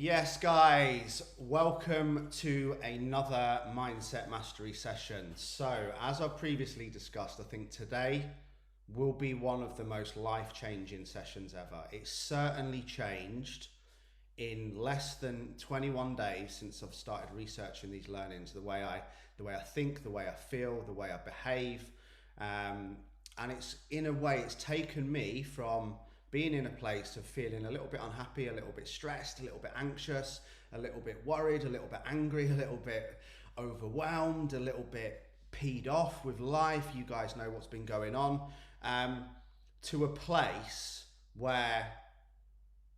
Yes, guys, welcome to another Mindset Mastery session. So, as I've previously discussed, I think today will be one of the most life-changing sessions ever. It's certainly changed in less than 21 days since I've started researching these learnings, the way I think, the way I feel, the way I behave. And it's, in a way, it's taken me from being in a place of feeling a little bit unhappy, a little bit stressed, a little bit anxious, a little bit worried, a little bit angry, a little bit overwhelmed, a little bit peed off with life. You guys know what's been going on. To a place where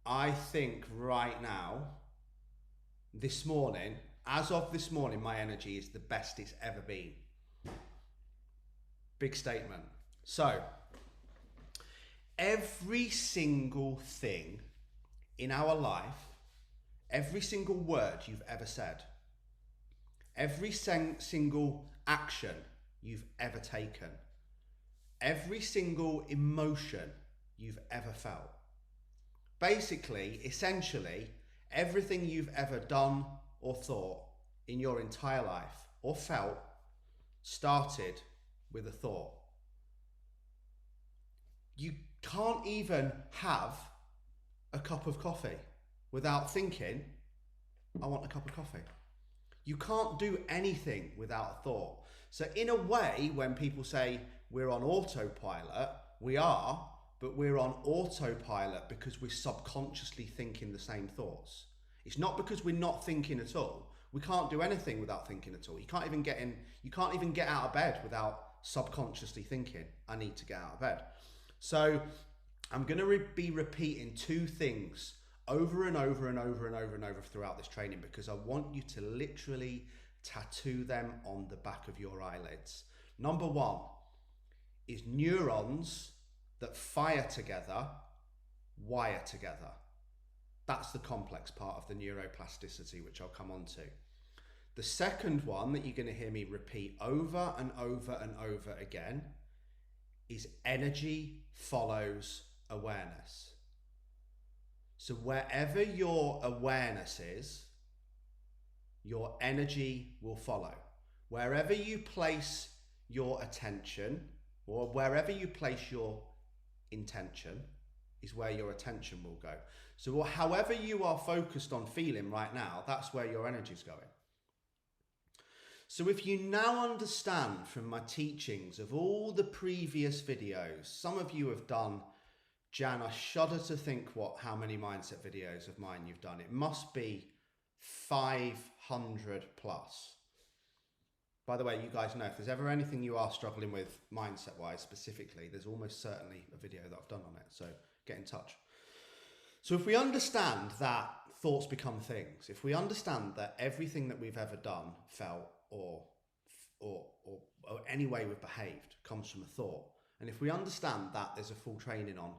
I think right now, this morning, as of this morning, my energy is the best it's ever been. Big statement. So, every single thing in our life, every single word you've ever said, every single action you've ever taken, every single emotion you've ever felt, basically, essentially, everything you've ever done or thought in your entire life or felt started with a thought. You can't even have a cup of coffee without thinking, I want a cup of coffee. You can't do anything without a thought. So in a way, when people say we're on autopilot, we are, but we're on autopilot because we're subconsciously thinking the same thoughts. It's not because we're not thinking at all. We can't do anything without thinking at all. You can't even get out of bed without subconsciously thinking, I need to get out of bed. So I'm going to be repeating two things over and over and over and over and over throughout this training, because I want you to literally tattoo them on the back of your eyelids. Number one is neurons that fire together, wire together. That's the complex part of the neuroplasticity, which I'll come on to. The second one that you're going to hear me repeat over and over and over again is energy follows awareness. So wherever your awareness is, your energy will follow. Wherever you place your attention, or wherever you place your intention, is where your attention will go. So however you are focused on feeling right now, that's where your energy is going. So if you now understand from my teachings of all the previous videos, some of you have done, Jan, I shudder to think how many mindset videos of mine you've done. It must be 500 plus. By the way, you guys know if there's ever anything you are struggling with mindset-wise specifically, there's almost certainly a video that I've done on it. So get in touch. So if we understand that thoughts become things, if we understand that everything that we've ever done, felt, or any way we've behaved comes from a thought, and if we understand that there's a full training on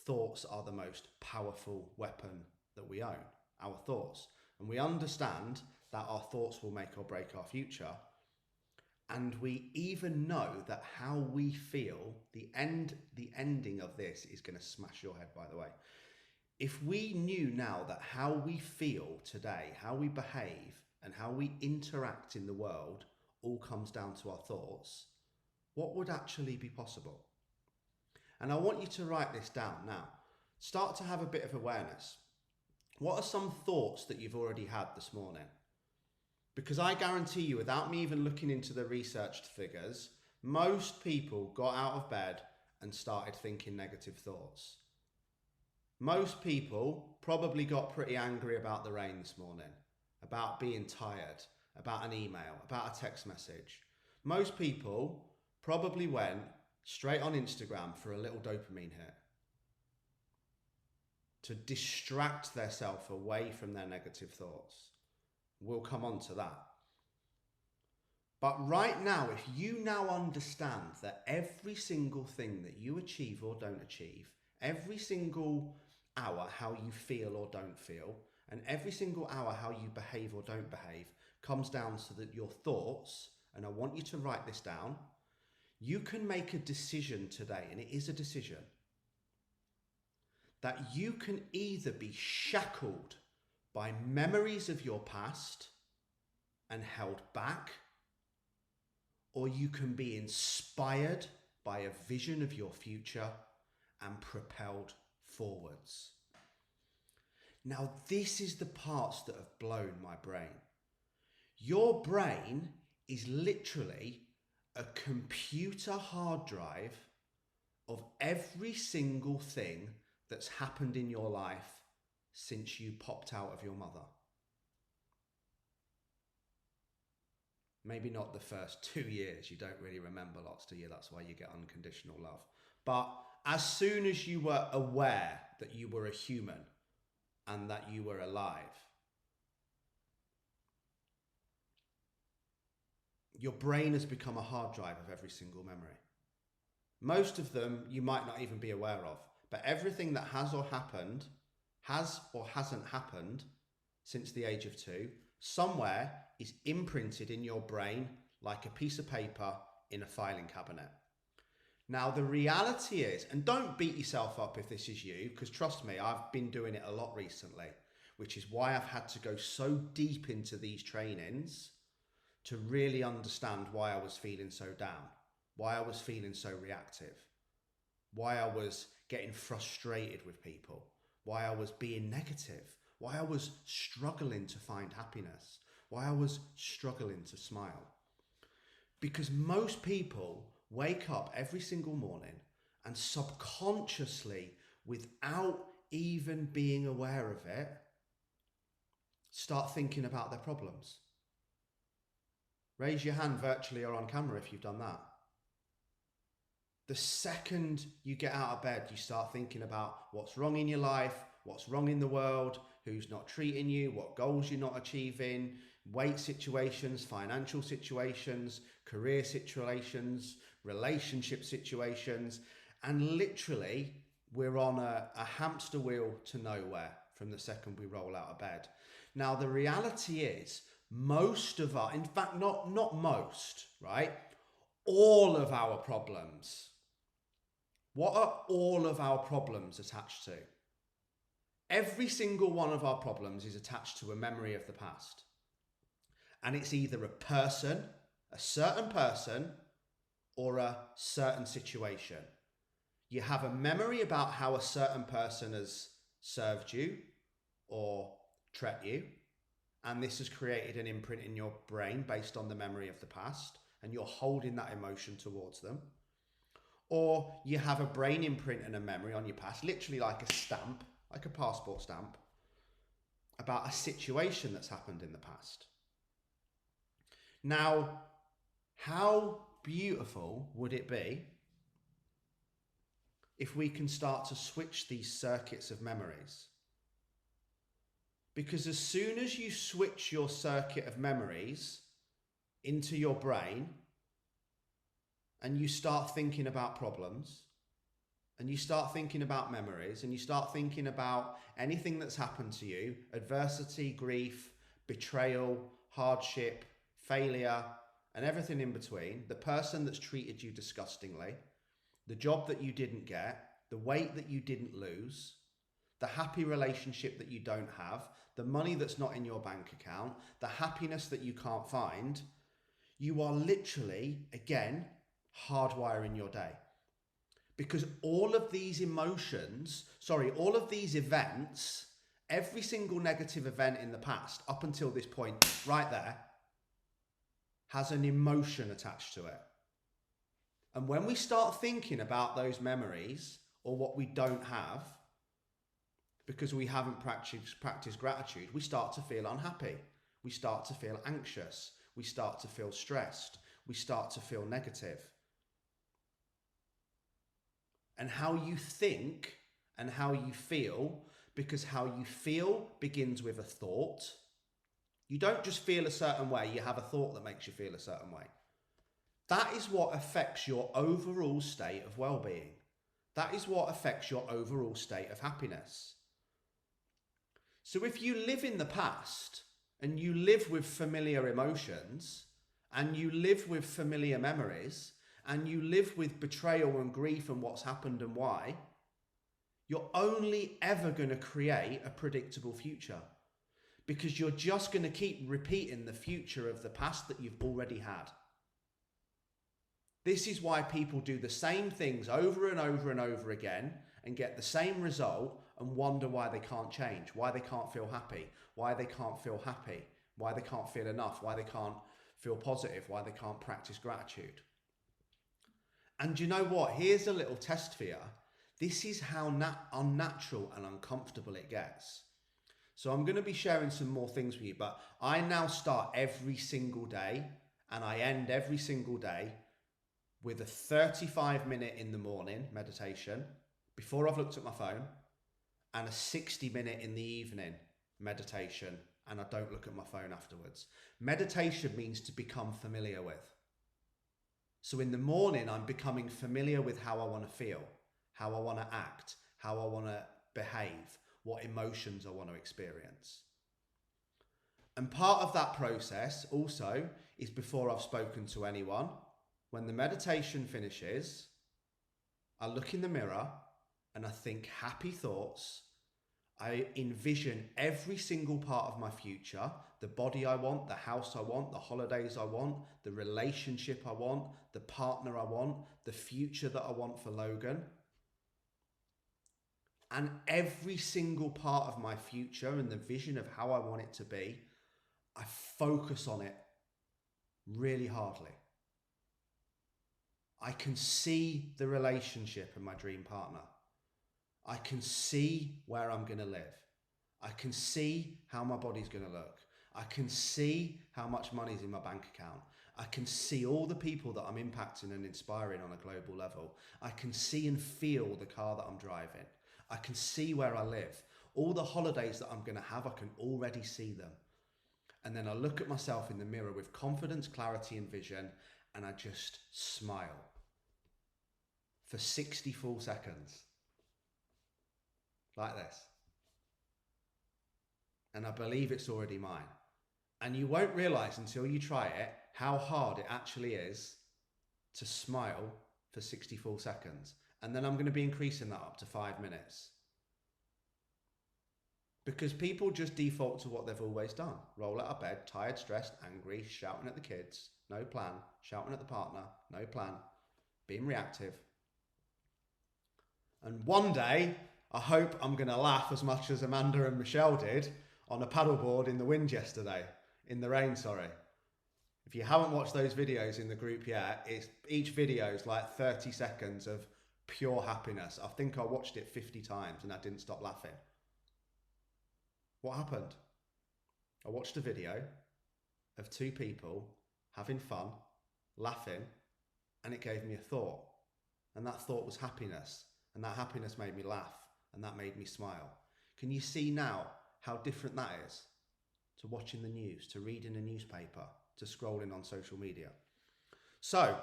thoughts are the most powerful weapon that we own, our thoughts, and we understand that our thoughts will make or break our future, and we even know that how we feel, the ending of this is going to smash your head, by the way. If we knew now that how we feel today, how we behave, and how we interact in the world all comes down to our thoughts, what would actually be possible? And I want you to write this down now. Start to have a bit of awareness. What are some thoughts that you've already had this morning? Because I guarantee you, without me even looking into the researched figures, most people got out of bed and started thinking negative thoughts. Most people probably got pretty angry about the rain this morning, about being tired, about an email, about a text message. Most people probably went straight on Instagram for a little dopamine hit to distract themselves away from their negative thoughts. We'll come on to that. But right now, if you now understand that every single thing that you achieve or don't achieve, every single hour how you feel or don't feel, and every single hour how you behave or don't behave comes down to that your thoughts, and I want you to write this down, you can make a decision today, and it is a decision, that you can either be shackled by memories of your past and held back, or you can be inspired by a vision of your future and propelled forwards. Now, this is the parts that have blown my brain. Your brain is literally a computer hard drive of every single thing that's happened in your life since you popped out of your mother. Maybe not the first 2 years. You don't really remember lots, do you? That's why you get unconditional love. But as soon as you were aware that you were a human and that you were alive, your brain has become a hard drive of every single memory. Most of them you might not even be aware of, but everything that has or hasn't happened since the age of 2, somewhere is imprinted in your brain like a piece of paper in a filing cabinet. Now, the reality is, and don't beat yourself up if this is you, because trust me, I've been doing it a lot recently, which is why I've had to go so deep into these trainings to really understand why I was feeling so down, why I was feeling so reactive, why I was getting frustrated with people, why I was being negative, why I was struggling to find happiness, why I was struggling to smile. Because most people wake up every single morning and subconsciously, without even being aware of it, start thinking about their problems. Raise your hand virtually or on camera if you've done that. The second you get out of bed, you start thinking about what's wrong in your life, what's wrong in the world, who's not treating you, what goals you're not achieving, weight situations, financial situations, career situations, relationship situations, and literally we're on a hamster wheel to nowhere from the second we roll out of bed. Now, the reality is most of our, in fact, not most, right? All of our problems. What are all of our problems attached to? Every single one of our problems is attached to a memory of the past. And it's either a person, a certain person, or a certain situation. You have a memory about how a certain person has served you or treated you, and this has created an imprint in your brain based on the memory of the past, and you're holding that emotion towards them. Or you have a brain imprint and a memory on your past, literally like a stamp, like a passport stamp, about a situation that's happened in the past. Now, how beautiful would it be if we can start to switch these circuits of memories? Because as soon as you switch your circuit of memories into your brain and you start thinking about problems and you start thinking about memories and you start thinking about anything that's happened to you, adversity, grief, betrayal, hardship, failure, and everything in between, the person that's treated you disgustingly, the job that you didn't get, the weight that you didn't lose, the happy relationship that you don't have, the money that's not in your bank account, the happiness that you can't find, you are literally, again, hardwiring your day. Because all of these all of these events, every single negative event in the past, up until this point, right there, has an emotion attached to it. And when we start thinking about those memories or what we don't have, because we haven't practiced gratitude, we start to feel unhappy. We start to feel anxious. We start to feel stressed. We start to feel negative. And how you think and how you feel, because how you feel begins with a thought. You don't just feel a certain way, you have a thought that makes you feel a certain way. That is what affects your overall state of well-being. That is what affects your overall state of happiness. So if you live in the past and you live with familiar emotions and you live with familiar memories and you live with betrayal and grief and what's happened and why, you're only ever going to create a predictable future. because you're just going to keep repeating the future of the past that you've already had. This is why people do the same things over and over and over again and get the same result and wonder why they can't change, why they can't feel happy, why they can't feel happy, why they can't feel enough, why they can't feel positive, why they can't practice gratitude. And you know what? Here's a little test for you. This is how unnatural and uncomfortable it gets. So I'm going to be sharing some more things with you, but I now start every single day and I end every single day with a 35-minute in the morning meditation before I've looked at my phone and a 60-minute in the evening meditation, and I don't look at my phone afterwards. Meditation means to become familiar with. So in the morning, I'm becoming familiar with how I want to feel, how I want to act, how I want to behave, what emotions I want to experience. And part of that process also is before I've spoken to anyone. When the meditation finishes, I look in the mirror and I think happy thoughts. I envision every single part of my future, the body I want, the house I want, the holidays I want, the relationship I want, the partner I want, the future that I want for Logan. And every single part of my future and the vision of how I want it to be, I focus on it really hardly. I can see the relationship and my dream partner. I can see where I'm going to live. I can see how my body's going to look. I can see how much money's in my bank account. I can see all the people that I'm impacting and inspiring on a global level. I can see and feel the car that I'm driving. I can see where I live. All the holidays that I'm going to have, I can already see them. And then I look at myself in the mirror with confidence, clarity, and vision, and I just smile for 60 full seconds. Like this. And I believe it's already mine. And you won't realize until you try it how hard it actually is to smile for 60 full seconds. And then I'm going to be increasing that up to 5 minutes. Because people just default to what they've always done. Roll out of bed, tired, stressed, angry, shouting at the kids, no plan, shouting at the partner, no plan, being reactive. And one day, I hope I'm going to laugh as much as Amanda and Michelle did on a paddleboard in the wind yesterday. In the rain, sorry. If you haven't watched those videos in the group yet, each video is like 30 seconds of pure happiness. I think I watched it 50 times and I didn't stop laughing. What happened? I watched a video of two people having fun, laughing, and it gave me a thought. And that thought was happiness. And that happiness made me laugh. And that made me smile. Can you see now how different that is to watching the news, to reading a newspaper, to scrolling on social media? So,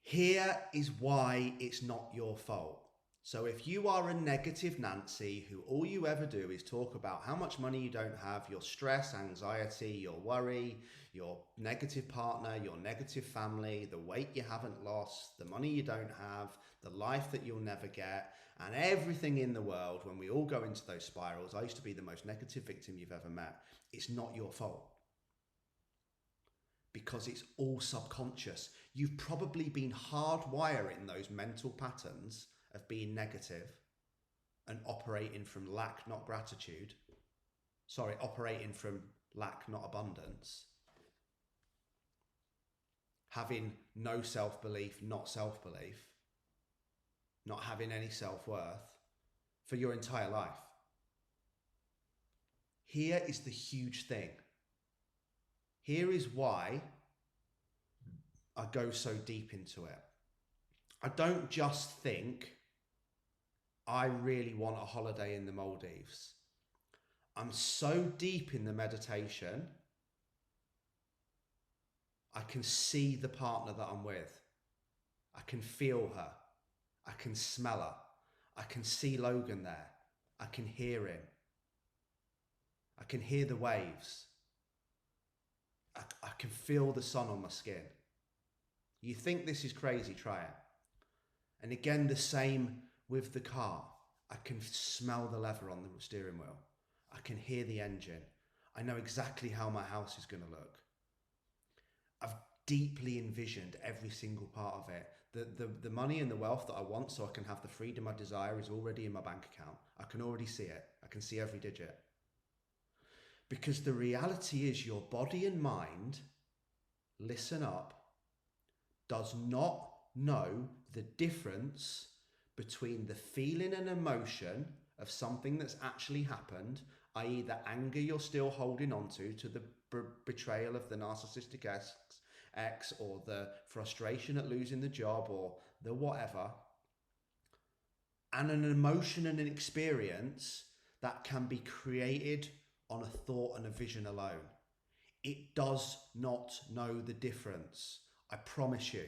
here is why it's not your fault. So if you are a negative Nancy who all you ever do is talk about how much money you don't have, your stress, anxiety, your worry, your negative partner, your negative family, the weight you haven't lost, the money you don't have, the life that you'll never get, and everything in the world, when we all go into those spirals, I used to be the most negative victim you've ever met. It's not your fault. Because it's all subconscious. You've probably been hardwiring those mental patterns of being negative and operating from lack, not gratitude. Sorry, operating from lack, not abundance. Having no self-belief, not self-belief. Not having any self-worth for your entire life. Here is the huge thing. Here is why I go so deep into it. I don't just think I really want a holiday in the Maldives. I'm so deep in the meditation, I can see the partner that I'm with. I can feel her. I can smell her. I can see Logan there. I can hear him. I can hear the waves. I can feel the sun on my skin. You think this is crazy, try it. And again, the same with the car. I can smell the leather on the steering wheel. I can hear the engine. I know exactly how my house is going to look. I've deeply envisioned every single part of it. The money and the wealth that I want so I can have the freedom I desire is already in my bank account. I can already see it. I can see every digit. Because the reality is your body and mind, listen up, does not know the difference between the feeling and emotion of something that's actually happened, i.e. the anger you're still holding on to the betrayal of the narcissistic ex, or the frustration at losing the job, or the whatever, and an emotion and an experience that can be created on a thought and a vision alone. It does not know the difference. I promise you.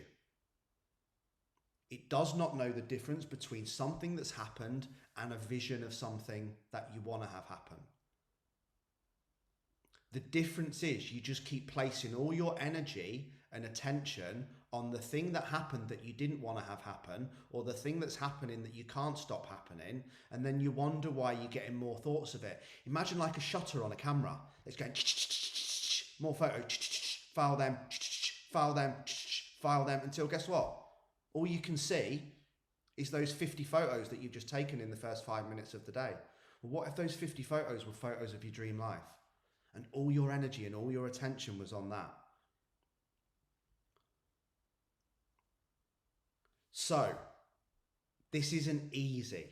It does not know the difference between something that's happened and a vision of something that you want to have happen. The difference is you just keep placing all your energy and attention on the thing that happened that you didn't want to have happen, or the thing that's happening that you can't stop happening, and then you wonder why you're getting more thoughts of it. Imagine like a shutter on a camera. It's going more photo, file them, file them, file them, until guess what? All you can see is those 50 photos that you've just taken in the first 5 minutes of the day. Well, what if those 50 photos were photos of your dream life? And all your energy and all your attention was on that. So, this isn't easy.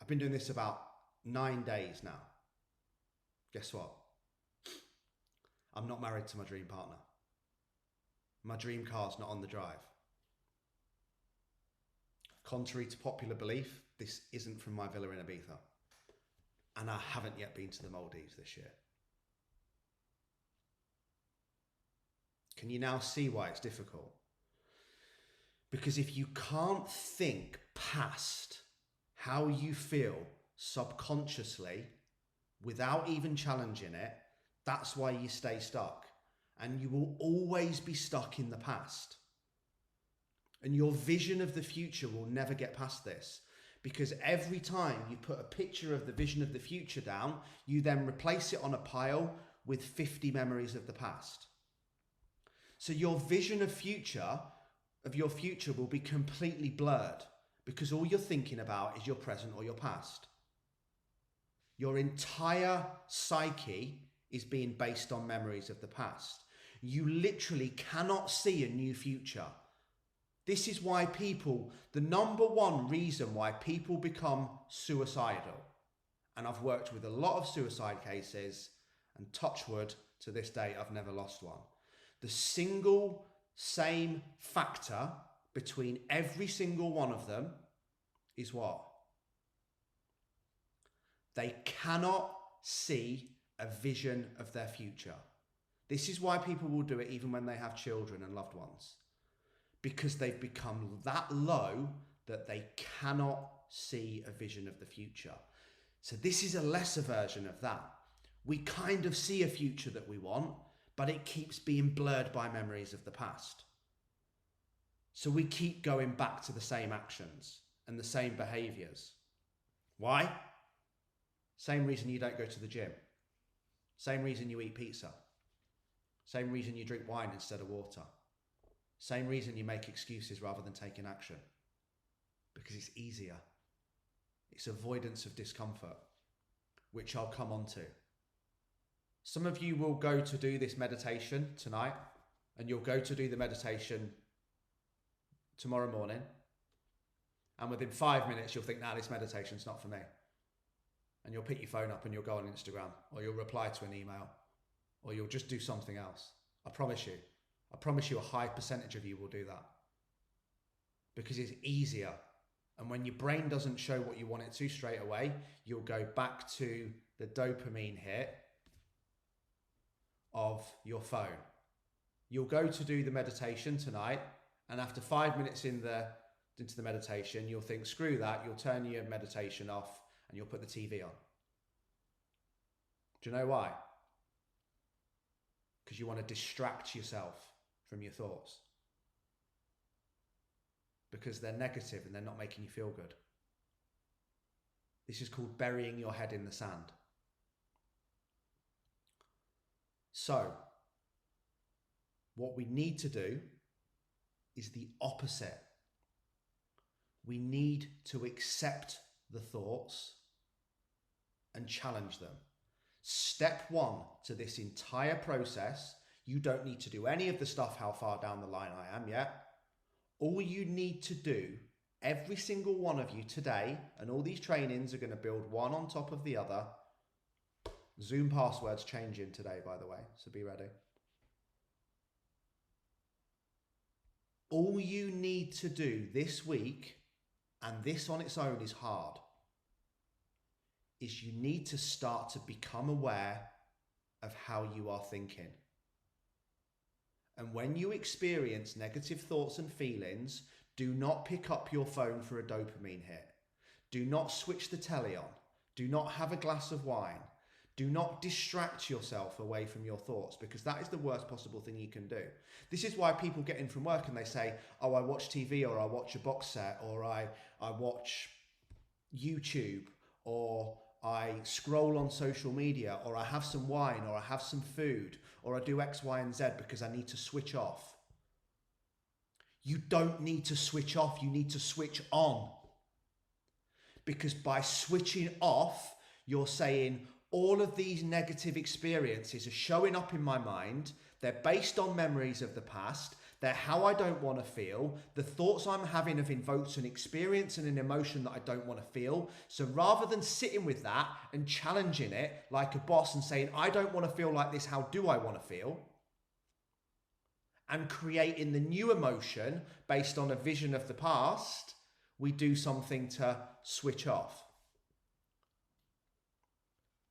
I've been doing this about 9 days now. Guess what? I'm not married to my dream partner. My dream car's not on the drive. Contrary to popular belief, this isn't from my villa in Ibiza. And I haven't yet been to the Maldives this year. Can you now see why it's difficult? Because if you can't think past how you feel subconsciously without even challenging it, that's why you stay stuck. And you will always be stuck in the past. And your vision of the future will never get past this. Because every time you put a picture of the vision of the future down, you then replace it on a pile with 50 memories of the past. So your vision of your future will be completely blurred, because all you're thinking about is your present or your past. Your entire psyche is being based on memories of the past. You literally cannot see a new future. This is why the number one reason why people become suicidal, and I've worked with a lot of suicide cases, and touch wood, to this day, I've never lost one. The single same factor between every single one of them is what? They cannot see a vision of their future. This is why people will do it even when they have children and loved ones. Because they've become that low that they cannot see a vision of the future. So this is a lesser version of that. We kind of see a future that we want, but it keeps being blurred by memories of the past. So we keep going back to the same actions and the same behaviors. Why? Same reason you don't go to the gym. Same reason you eat pizza. Same reason you drink wine instead of water. Same reason you make excuses rather than taking action. Because it's easier. It's avoidance of discomfort, which I'll come on to. Some of you will go to do this meditation tonight, and you'll go to do the meditation tomorrow morning, and within 5 minutes you'll think, nah, this meditation's not for me. And you'll pick your phone up and you'll go on Instagram, or you'll reply to an email, or you'll just do something else. I promise you a high percentage of you will do that. Because it's easier. And when your brain doesn't show what you want it to straight away, you'll go back to the dopamine hit of your phone. You'll go to do the meditation tonight, and after 5 minutes into the meditation, you'll think, screw that, you'll turn your meditation off and you'll put the TV on. Do you know why? Because you want to distract yourself from your thoughts. Because they're negative and they're not making you feel good. This is called burying your head in the sand. So, what we need to do is the opposite. We need to accept the thoughts and challenge them. Step one to this entire process, you don't need to do any of the stuff, how far down the line I am yet. All you need to do, every single one of you today, and all these trainings are going to build one on top of the other. Zoom passwords changing today, by the way, so be ready. All you need to do this week, and this on its own is hard, is you need to start to become aware of how you are thinking. And when you experience negative thoughts and feelings, do not pick up your phone for a dopamine hit. Do not switch the telly on. Do not have a glass of wine. Do not distract yourself away from your thoughts, because that is the worst possible thing you can do. This is why people get in from work and they say, oh, I watch TV, or I watch a box set, or I watch YouTube, or I scroll on social media, or I have some wine, or I have some food, or I do X, Y, and Z because I need to switch off. You don't need to switch off, you need to switch on. Because by switching off, you're saying, all of these negative experiences are showing up in my mind. They're based on memories of the past. They're how I don't want to feel. The thoughts I'm having have invoked an experience and an emotion that I don't want to feel. So rather than sitting with that and challenging it like a boss and saying, I don't want to feel like this, how do I want to feel? And creating the new emotion based on a vision of the past, we do something to switch off.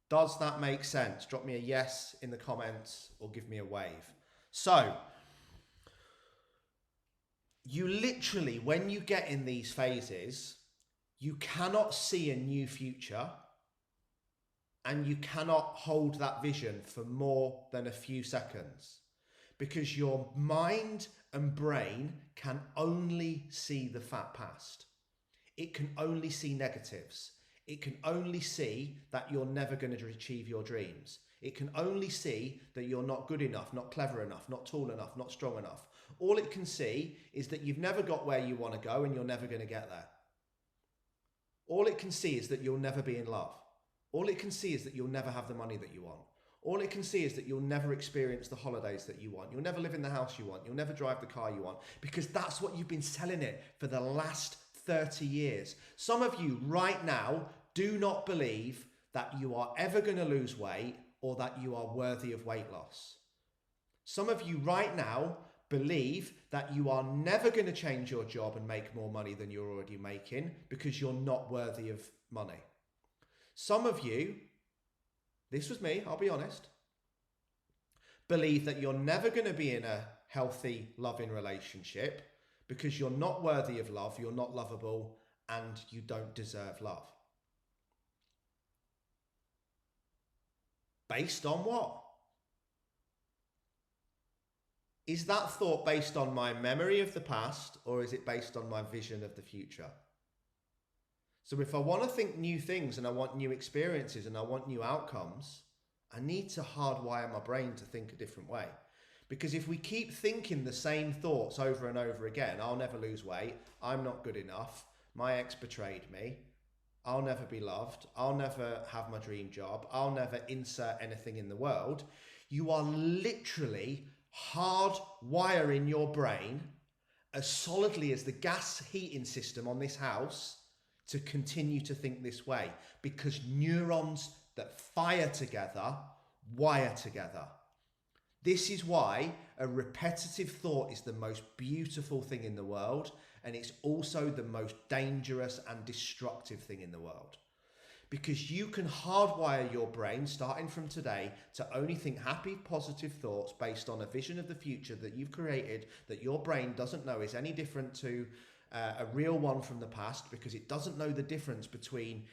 Does that make sense? Drop me a yes in the comments or give me a wave. So, you literally, when you get in these phases, you cannot see a new future and you cannot hold that vision for more than a few seconds, because your mind and brain can only see the fat past. It can only see negatives. It can only see that you're never going to achieve your dreams. It can only see that you're not good enough, not clever enough, not tall enough, not strong enough. All it can see is that you've never got where you want to go and you're never going to get there. All it can see is that you'll never be in love. All it can see is that you'll never have the money that you want. All it can see is that you'll never experience the holidays that you want. You'll never live in the house you want. You'll never drive the car you want, because that's what you've been selling it for the last 30 years. Some of you right now do not believe that you are ever going to lose weight or that you are worthy of weight loss. Some of you right now believe that you are never going to change your job and make more money than you're already making because you're not worthy of money. Some of you, this was me, I'll be honest, believe that you're never going to be in a healthy, loving relationship because you're not worthy of love, you're not lovable, and you don't deserve love. Based on what? Is that thought based on my memory of the past, or is it based on my vision of the future? So if I want to think new things and I want new experiences and I want new outcomes, I need to hardwire my brain to think a different way. Because if we keep thinking the same thoughts over and over again, I'll never lose weight, I'm not good enough, my ex betrayed me, I'll never be loved, I'll never have my dream job, I'll never insert anything in the world, you are literally hardwiring your brain as solidly as the gas heating system on this house to continue to think this way, because neurons that fire together wire together. This is why a repetitive thought is the most beautiful thing in the world, and it's also the most dangerous and destructive thing in the world. Because you can hardwire your brain starting from today to only think happy, positive thoughts based on a vision of the future that you've created, that your brain doesn't know is any different to a real one from the past, because it doesn't know the difference between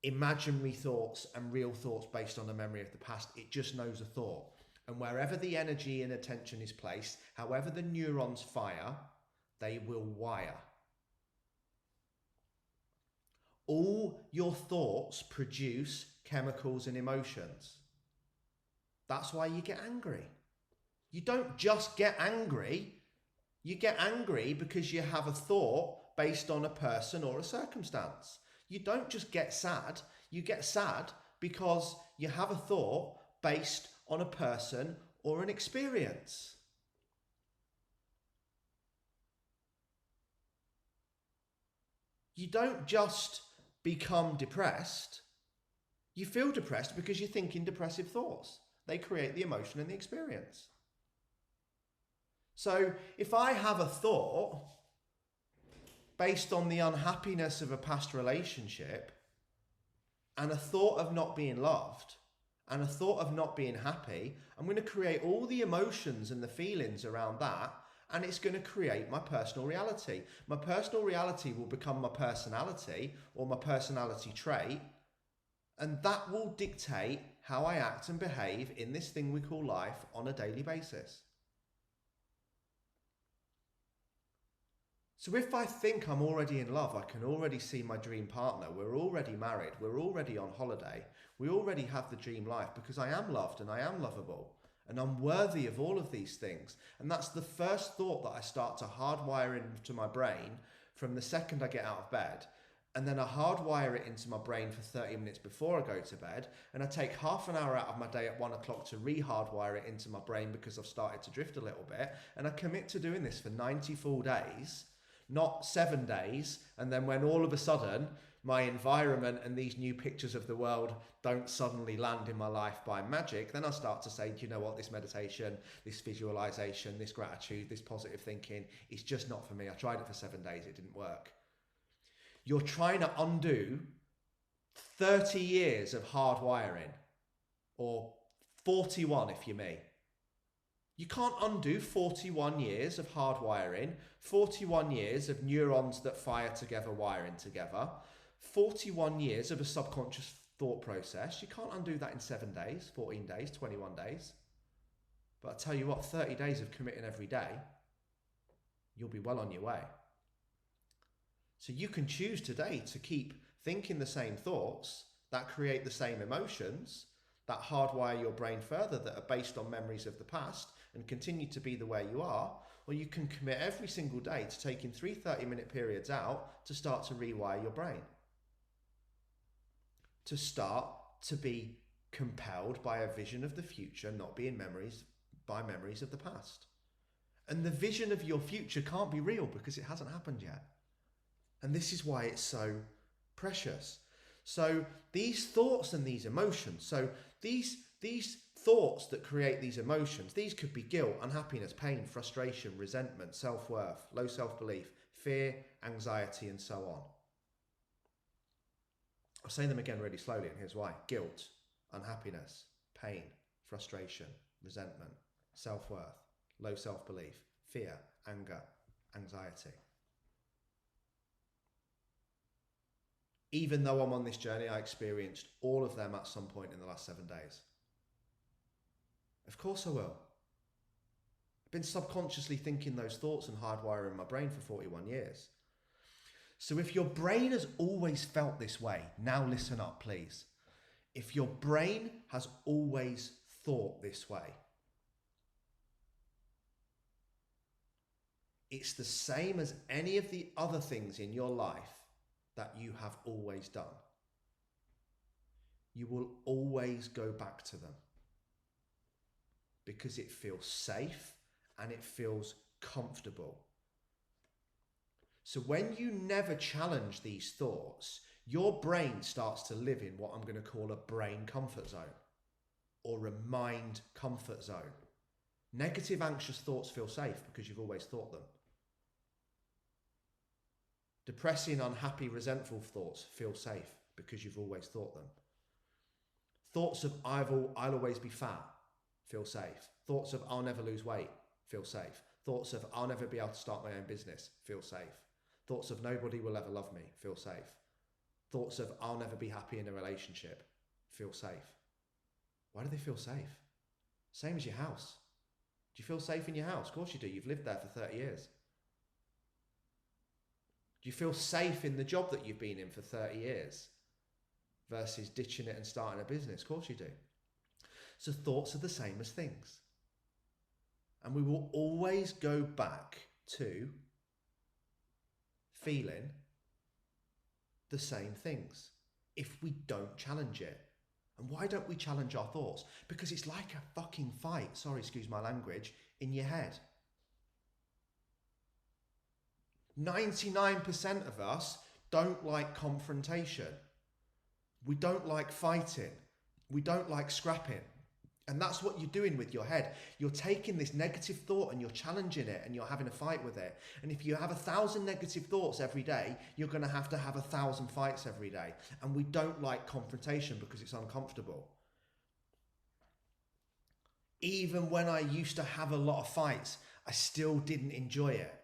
imaginary thoughts and real thoughts based on a memory of the past. It just knows a thought. And wherever the energy and attention is placed, however the neurons fire, they will wire. All your thoughts produce chemicals and emotions. That's why you get angry. You don't just get angry. You get angry because you have a thought based on a person or a circumstance. You don't just get sad. You get sad because you have a thought based on a person or an experience. You don't just become depressed. You feel depressed because you're thinking depressive thoughts. They create the emotion and the experience. So if I have a thought based on the unhappiness of a past relationship, and a thought of not being loved, and a thought of not being happy, I'm going to create all the emotions and the feelings around that, and it's going to create my personal reality. My personal reality will become my personality or my personality trait, and that will dictate how I act and behave in this thing we call life on a daily basis. So if I think I'm already in love, I can already see my dream partner, we're already married, we're already on holiday, we already have the dream life because I am loved and I am lovable and I'm worthy of all of these things. And that's the first thought that I start to hardwire into my brain from the second I get out of bed. And then I hardwire it into my brain for 30 minutes before I go to bed. And I take half an hour out of my day at 1 o'clock to re-hardwire it into my brain because I've started to drift a little bit. And I commit to doing this for 90 full days. Not 7 days, and then when all of a sudden my environment and these new pictures of the world don't suddenly land in my life by magic, then I start to say, do you know what, this meditation, this visualization, this gratitude, this positive thinking, it's just not for me. I tried it for 7 days, it didn't work. You're trying to undo 30 years of hard wiring, or 41 if you're me. You can't undo 41 years of hardwiring, 41 years of neurons that fire together, wiring together, 41 years of a subconscious thought process. You can't undo that in 7 days, 14 days, 21 days. But I tell you what, 30 days of committing every day, you'll be well on your way. So you can choose today to keep thinking the same thoughts that create the same emotions, that hardwire your brain further, that are based on memories of the past and continue to be the way you are, or you can commit every single day to taking 3 30-minute periods out to start to rewire your brain. To start to be compelled by a vision of the future, not being memories of the past. And the vision of your future can't be real because it hasn't happened yet. And this is why it's so precious. So these thoughts and these emotions, so these thoughts that create these emotions, these could be guilt, unhappiness, pain, frustration, resentment, self-worth, low self-belief, fear, anxiety, and so on. I'll say them again really slowly, and here's why. Guilt, unhappiness, pain, frustration, resentment, self-worth, low self-belief, fear, anger, anxiety. Even though I'm on this journey, I experienced all of them at some point in the last 7 days. Of course I will. I've been subconsciously thinking those thoughts and hardwiring my brain for 41 years. So if your brain has always felt this way, now listen up, please. If your brain has always thought this way, it's the same as any of the other things in your life that you have always done. You will always go back to them because it feels safe and it feels comfortable. So when you never challenge these thoughts, your brain starts to live in what I'm going to call a brain comfort zone or a mind comfort zone. Negative, anxious thoughts feel safe because you've always thought them. Depressing, unhappy, resentful thoughts feel safe because you've always thought them. Thoughts of I'll always be fat feel safe. Thoughts of I'll never lose weight feel safe. Thoughts of I'll never be able to start my own business feel safe. Thoughts of nobody will ever love me feel safe. Thoughts of I'll never be happy in a relationship feel safe. Why do they feel safe? Same as your house. Do you feel safe in your house? Of course you do. You've lived there for 30 years. Do you feel safe in the job that you've been in for 30 years versus ditching it and starting a business? Of course you do. So thoughts are the same as things. And we will always go back to feeling the same things if we don't challenge it. And why don't we challenge our thoughts? Because it's like a fucking fight, sorry, excuse my language, in your head. 99% of us don't like confrontation. We don't like fighting. We don't like scrapping. And that's what you're doing with your head. You're taking this negative thought and you're challenging it and you're having a fight with it. And if you have 1,000 negative thoughts every day, you're going to have 1,000 fights every day. And we don't like confrontation because it's uncomfortable. Even when I used to have a lot of fights, I still didn't enjoy it.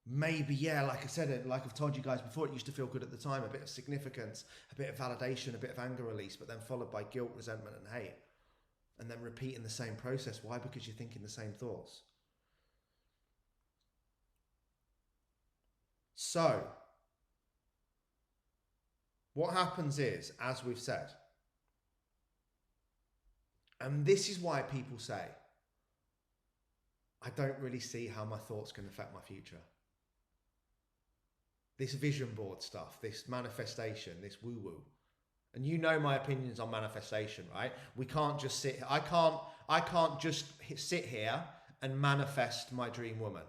Maybe, yeah, like I said, like I've told you guys before, it used to feel good at the time, a bit of significance, a bit of validation, a bit of anger release, but then followed by guilt, resentment and hate. And then repeating the same process. Why? Because you're thinking the same thoughts. So, what happens is, as we've said, and this is why people say, I don't really see how my thoughts can affect my future. This vision board stuff, this manifestation, this woo-woo. And you know my opinions on manifestation, right? We can't just sit here. I can't just sit here and manifest my dream woman.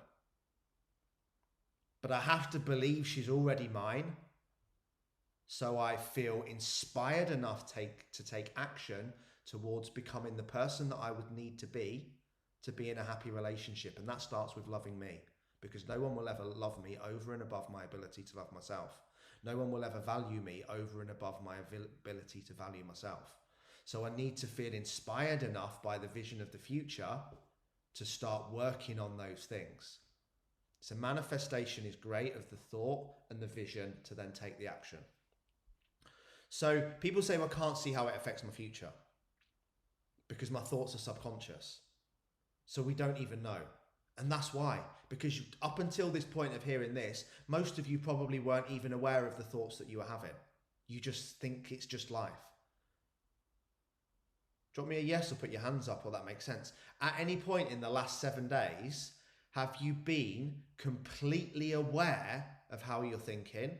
But I have to believe she's already mine. So I feel inspired enough to take action towards becoming the person that I would need to be in a happy relationship. And that starts with loving me. Because no one will ever love me over and above my ability to love myself. No one will ever value me over and above my ability to value myself. So I need to feel inspired enough by the vision of the future to start working on those things. So manifestation is great of the thought and the vision to then take the action. So people say, well, I can't see how it affects my future because my thoughts are subconscious. So we don't even know. And that's why, because up until this point of hearing this, most of you probably weren't even aware of the thoughts that you were having. You just think it's just life. Drop me a yes or put your hands up, or that makes sense. At any point in the last 7 days, have you been completely aware of how you're thinking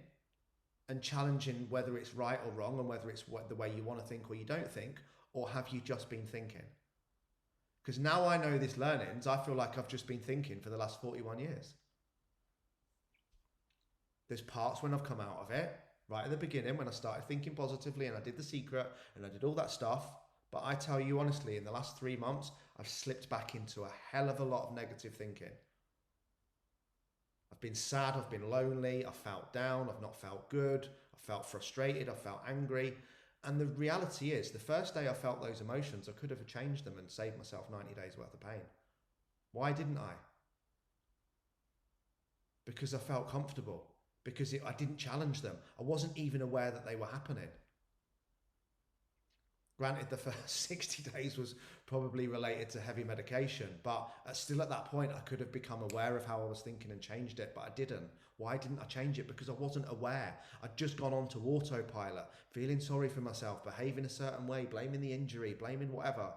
and challenging whether it's right or wrong and whether it's the way you want to think or you don't think, or have you just been thinking? Because now I know this learnings, I feel like I've just been thinking for the last 41 years. There's parts when I've come out of it, right at the beginning when I started thinking positively and I did The Secret and I did all that stuff. But I tell you honestly, in the last 3 months, I've slipped back into a hell of a lot of negative thinking. I've been sad, I've been lonely, I've felt down, I've not felt good, I've felt frustrated, I've felt angry. And the reality is, the first day I felt those emotions, I could have changed them and saved myself 90 days worth of pain. Why didn't I? Because I felt comfortable. Because I didn't challenge them. I wasn't even aware that they were happening. Granted, the first 60 days was probably related to heavy medication, but still at that point, I could have become aware of how I was thinking and changed it, but I didn't. Why didn't I change it? Because I wasn't aware. I'd just gone on to autopilot, feeling sorry for myself, behaving a certain way, blaming the injury, blaming whatever.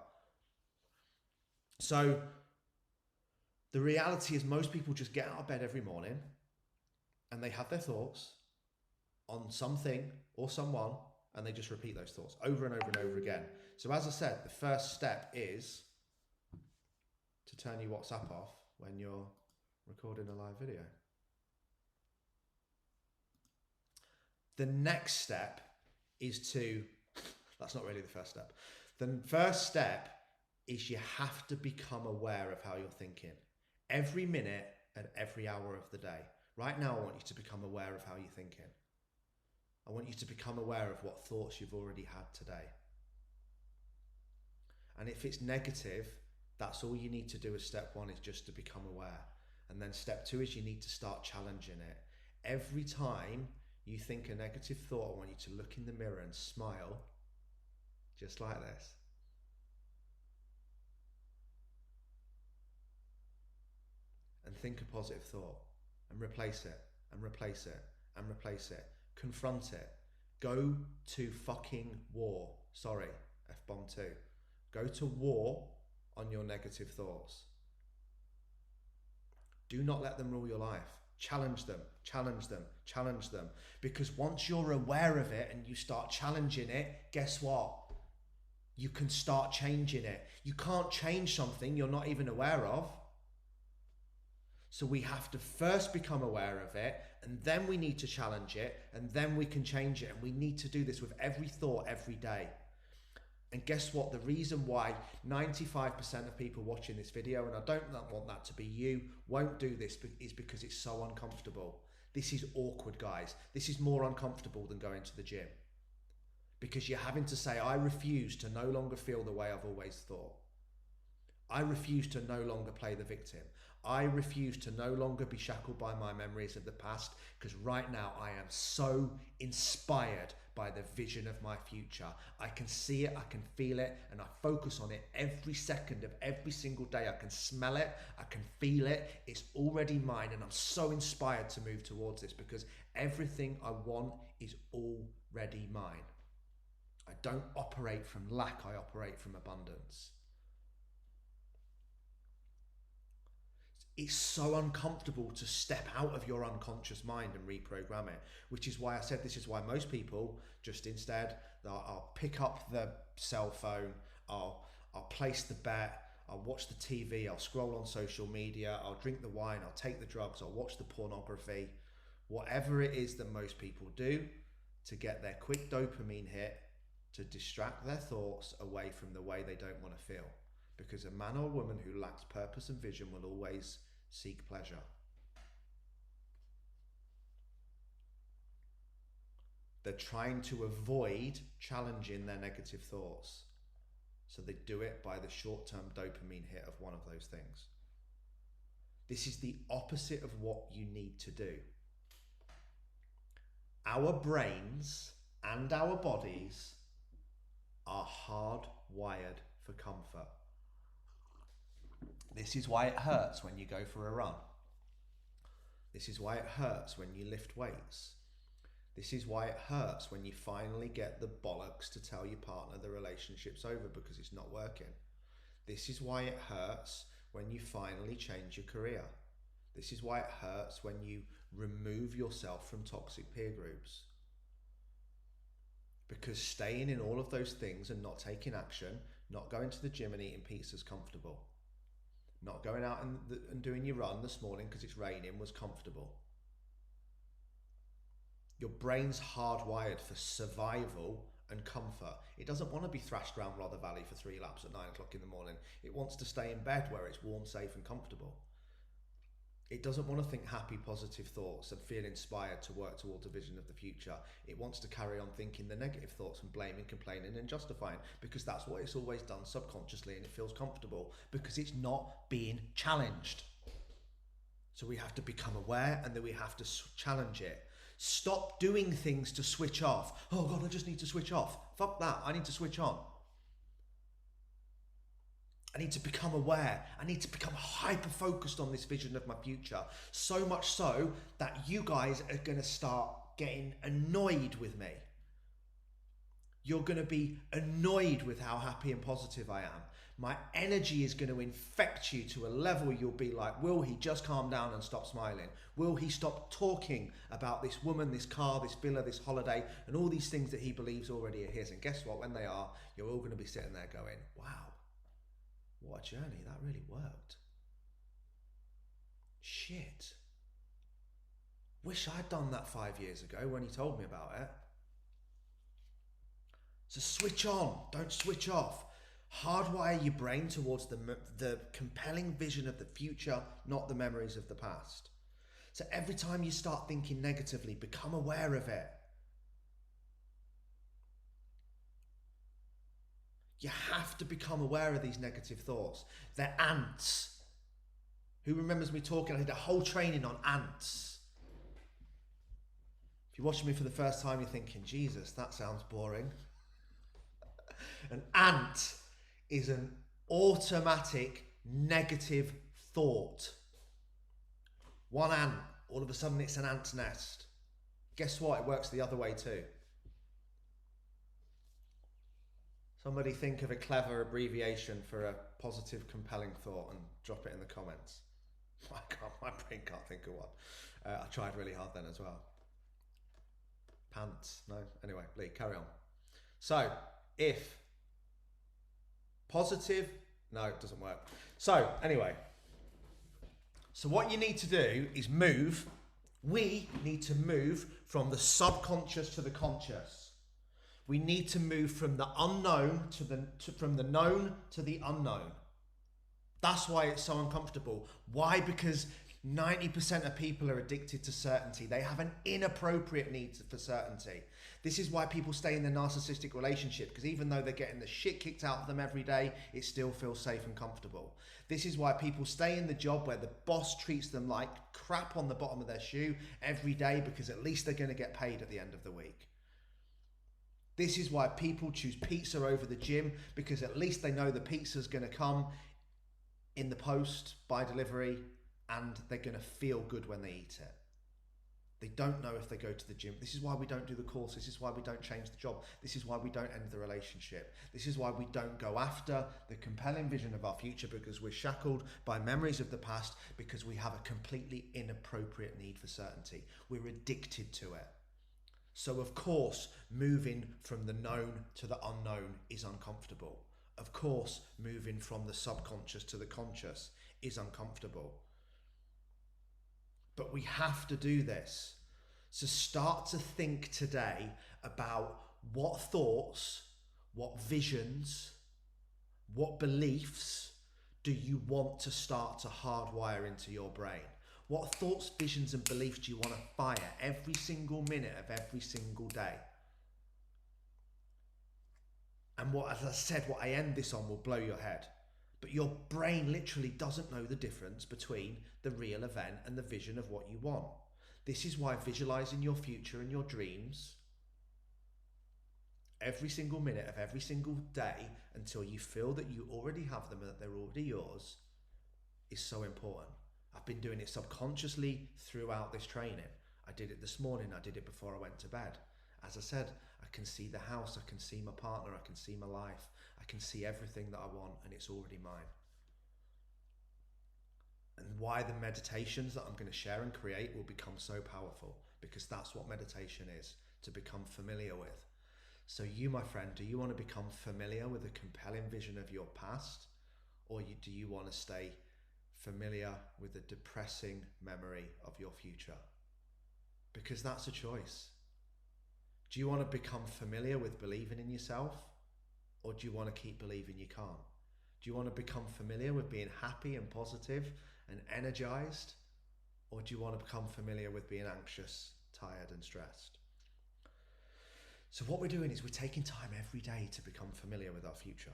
So the reality is most people just get out of bed every morning and they have their thoughts on something or someone, and they just repeat those thoughts over and over and over again. So as I said, the first step is to turn your WhatsApp off when you're recording a live video. The next step is that's not really the first step. The first step is you have to become aware of how you're thinking every minute and every hour of the day. Right now, I want you to become aware of how you're thinking. I want you to become aware of what thoughts you've already had today. And if it's negative, that's all you need to do as step one, is just to become aware. And then step two is you need to start challenging it. Every time you think a negative thought, I want you to look in the mirror and smile, just like this. And think a positive thought and replace it and replace it and replace it. Confront it. Go to fucking war. Sorry, bomb too. Go to war on your negative thoughts. Do not let them rule your life. Challenge them, challenge them, challenge them. Because once you're aware of it and you start challenging it, guess what? You can start changing it. You can't change something you're not even aware of. So we have to first become aware of it, and then we need to challenge it, and then we can change it. And we need to do this with every thought, every day. And guess what? The reason why 95% of people watching this video, and I don't want that to be you, won't do this is because it's so uncomfortable. This is awkward, guys. This is more uncomfortable than going to the gym. Because you're having to say, I refuse to no longer feel the way I've always thought. I refuse to no longer play the victim. I refuse to no longer be shackled by my memories of the past, because right now I am so inspired by the vision of my future. I can see it, I can feel it, and I focus on it every second of every single day. I can smell it, I can feel it. It's already mine, and I'm so inspired to move towards this because everything I want is already mine. I don't operate from lack, I operate from abundance. It's so uncomfortable to step out of your unconscious mind and reprogram it, which is why I said this is why most people just instead, I'll pick up the cell phone, I'll place the bet, I'll watch the TV, I'll scroll on social media, I'll drink the wine, I'll take the drugs, I'll watch the pornography, whatever it is that most people do to get their quick dopamine hit, to distract their thoughts away from the way they don't want to feel. Because a man or woman who lacks purpose and vision will always seek pleasure. They're trying to avoid challenging their negative thoughts. So they do it by the short-term dopamine hit of one of those things. This is the opposite of what you need to do. Our brains and our bodies are hardwired for comfort. This is why it hurts when you go for a run. This is why it hurts when you lift weights. This is why it hurts when you finally get the bollocks to tell your partner the relationship's over because it's not working. This is why it hurts when you finally change your career. This is why it hurts when you remove yourself from toxic peer groups. Because staying in all of those things and not taking action, not going to the gym and eating pizza is comfortable. Not going out and doing your run this morning because it's raining was comfortable. Your brain's hardwired for survival and comfort. It doesn't want to be thrashed around Rother Valley for 3 laps at 9 o'clock in the morning. It wants to stay in bed where it's warm, safe and comfortable. It doesn't want to think happy, positive thoughts and feel inspired to work towards a vision of the future. It wants to carry on thinking the negative thoughts and blaming, complaining and justifying because that's what it's always done subconsciously and it feels comfortable because it's not being challenged. So we have to become aware and then we have to challenge it. Stop doing things to switch off. Oh God, I just need to switch off. Fuck that, I need to switch on. I need to become aware. I need to become hyper-focused on this vision of my future. So much so that you guys are going to start getting annoyed with me. You're going to be annoyed with how happy and positive I am. My energy is going to infect you to a level you'll be like, will he just calm down and stop smiling? Will he stop talking about this woman, this car, this villa, this holiday, and all these things that he believes already are his? And guess what? When they are, you're all going to be sitting there going, wow. What a journey, that really worked. Shit. Wish I'd done that 5 years ago when he told me about it. So switch on, don't switch off. Hardwire your brain towards the compelling vision of the future, not the memories of the past. So every time you start thinking negatively, become aware of it. You have to become aware of these negative thoughts. They're ants. Who remembers me talking? I did a whole training on ants. If you're watching me for the first time, you're thinking, Jesus, that sounds boring. An ant is an automatic negative thought. One ant, all of a sudden it's an ant's nest. Guess what? It works the other way too. Somebody think of a clever abbreviation for a positive, compelling thought and drop it in the comments. My brain can't think of one. I tried really hard then as well. Pants, no? Anyway, Lee, carry on. So, if positive, no, it doesn't work. So, anyway, so what you need to do is move. We need to move from the subconscious to the conscious. We need to move from the unknown from the known to the unknown. That's why it's so uncomfortable. Why? Because 90% of people are addicted to certainty. They have an inappropriate need for certainty. This is why people stay in the narcissistic relationship, because even though they're getting the shit kicked out of them every day, it still feels safe and comfortable. This is why people stay in the job where the boss treats them like crap on the bottom of their shoe every day, because at least they're going to get paid at the end of the week. This is why people choose pizza over the gym, because at least they know the pizza's going to come in the post by delivery and they're going to feel good when they eat it. They don't know if they go to the gym. This is why we don't do the course. This is why we don't change the job. This is why we don't end the relationship. This is why we don't go after the compelling vision of our future, because we're shackled by memories of the past, because we have a completely inappropriate need for certainty. We're addicted to it. So of course, moving from the known to the unknown is uncomfortable. Of course, moving from the subconscious to the conscious is uncomfortable. But we have to do this. So start to think today about what thoughts, what visions, what beliefs do you want to start to hardwire into your brain? What thoughts, visions, and beliefs do you want to fire every single minute of every single day? And what, as I said, what I end this on will blow your head. But your brain literally doesn't know the difference between the real event and the vision of what you want. This is why visualizing your future and your dreams every single minute of every single day until you feel that you already have them and that they're already yours is so important. I've been doing it subconsciously throughout this training. I did it this morning. I did it before I went to bed. As I said, I can see the house, I can see my partner, I can see my life, I can see everything that I want, and it's already mine. And why the meditations that I'm going to share and create will become so powerful, because that's what meditation is, to become familiar with. So you, my friend, do you want to become familiar with a compelling vision of your past, or do you want to stay familiar with a depressing memory of your future? Because that's a choice. Do you want to become familiar with believing in yourself, or do you want to keep believing you can't? Do you want to become familiar with being happy and positive and energized, or do you want to become familiar with being anxious, tired, and stressed? So what we're doing is we're taking time every day to become familiar with our future.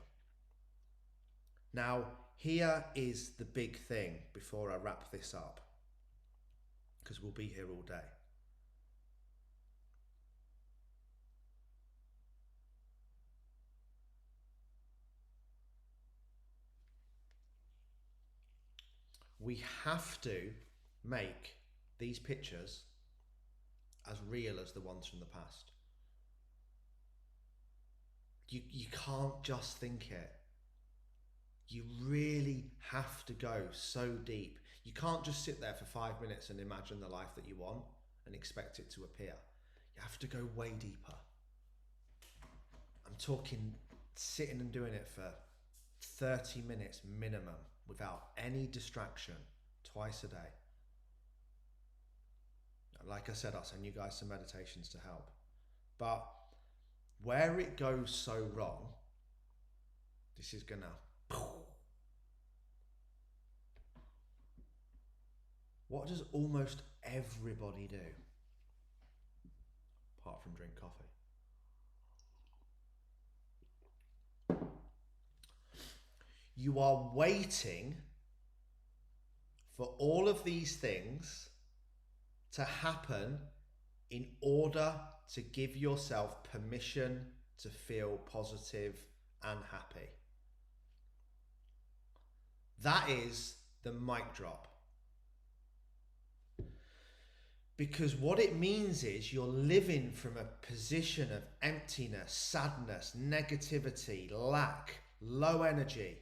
Now, here is the big thing before I wrap this up, because we'll be here all day. We have to make these pictures as real as the ones from the past. You can't just think it. You really have to go so deep. You can't just sit there for 5 minutes and imagine the life that you want and expect it to appear. You have to go way deeper. I'm talking sitting and doing it for 30 minutes minimum without any distraction twice a day. Like I said, I'll send you guys some meditations to help. But where it goes so wrong, this is gonna... What does almost everybody do? Apart from drink coffee. You are waiting for all of these things to happen in order to give yourself permission to feel positive and happy. That is the mic drop. Because what it means is you're living from a position of emptiness, sadness, negativity, lack, low energy.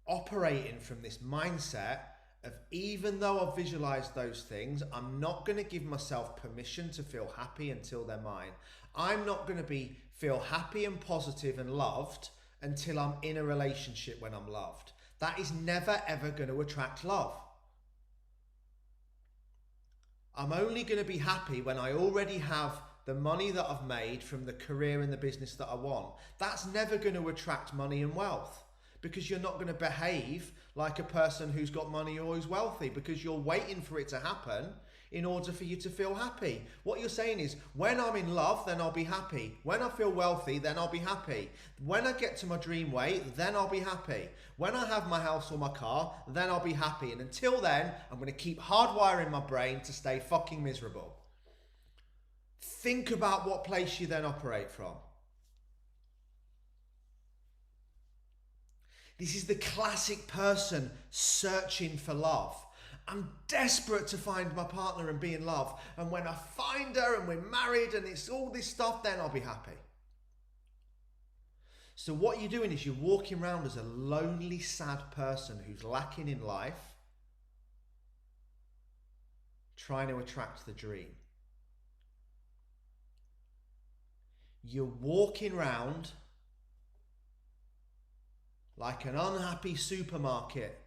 Operating from this mindset of, even though I've visualized those things, I'm not going to give myself permission to feel happy until they're mine. I'm not going to feel happy and positive and loved until I'm in a relationship when I'm loved. That is never ever going to attract love. I'm only going to be happy when I already have the money that I've made from the career and the business that I want. That's never going to attract money and wealth, because you're not going to behave like a person who's got money or who's wealthy, because you're waiting for it to happen in order for you to feel happy. What you're saying is, when I'm in love, then I'll be happy. When I feel wealthy, then I'll be happy. When I get to my dream weight, then I'll be happy. When I have my house or my car, then I'll be happy. And until then, I'm going to keep hardwiring my brain to stay fucking miserable. Think about what place you then operate from. This is the classic person searching for love. I'm desperate to find my partner and be in love. And when I find her and we're married and it's all this stuff, then I'll be happy. So what you're doing is you're walking around as a lonely, sad person who's lacking in life, trying to attract the dream. You're walking around like an unhappy supermarket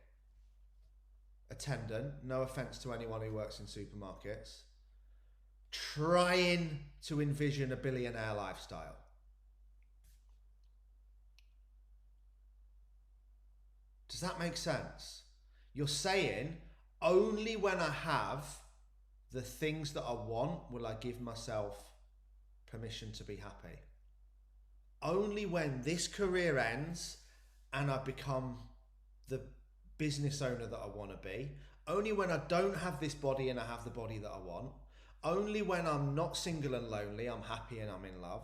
attendant, no offense to anyone who works in supermarkets, trying to envision a billionaire lifestyle. Does that make sense? You're saying, only when I have the things that I want will I give myself permission to be happy. Only when this career ends and I become the business owner that I want to be, only when I don't have this body and I have the body that I want, only when I'm not single and lonely, I'm happy and I'm in love,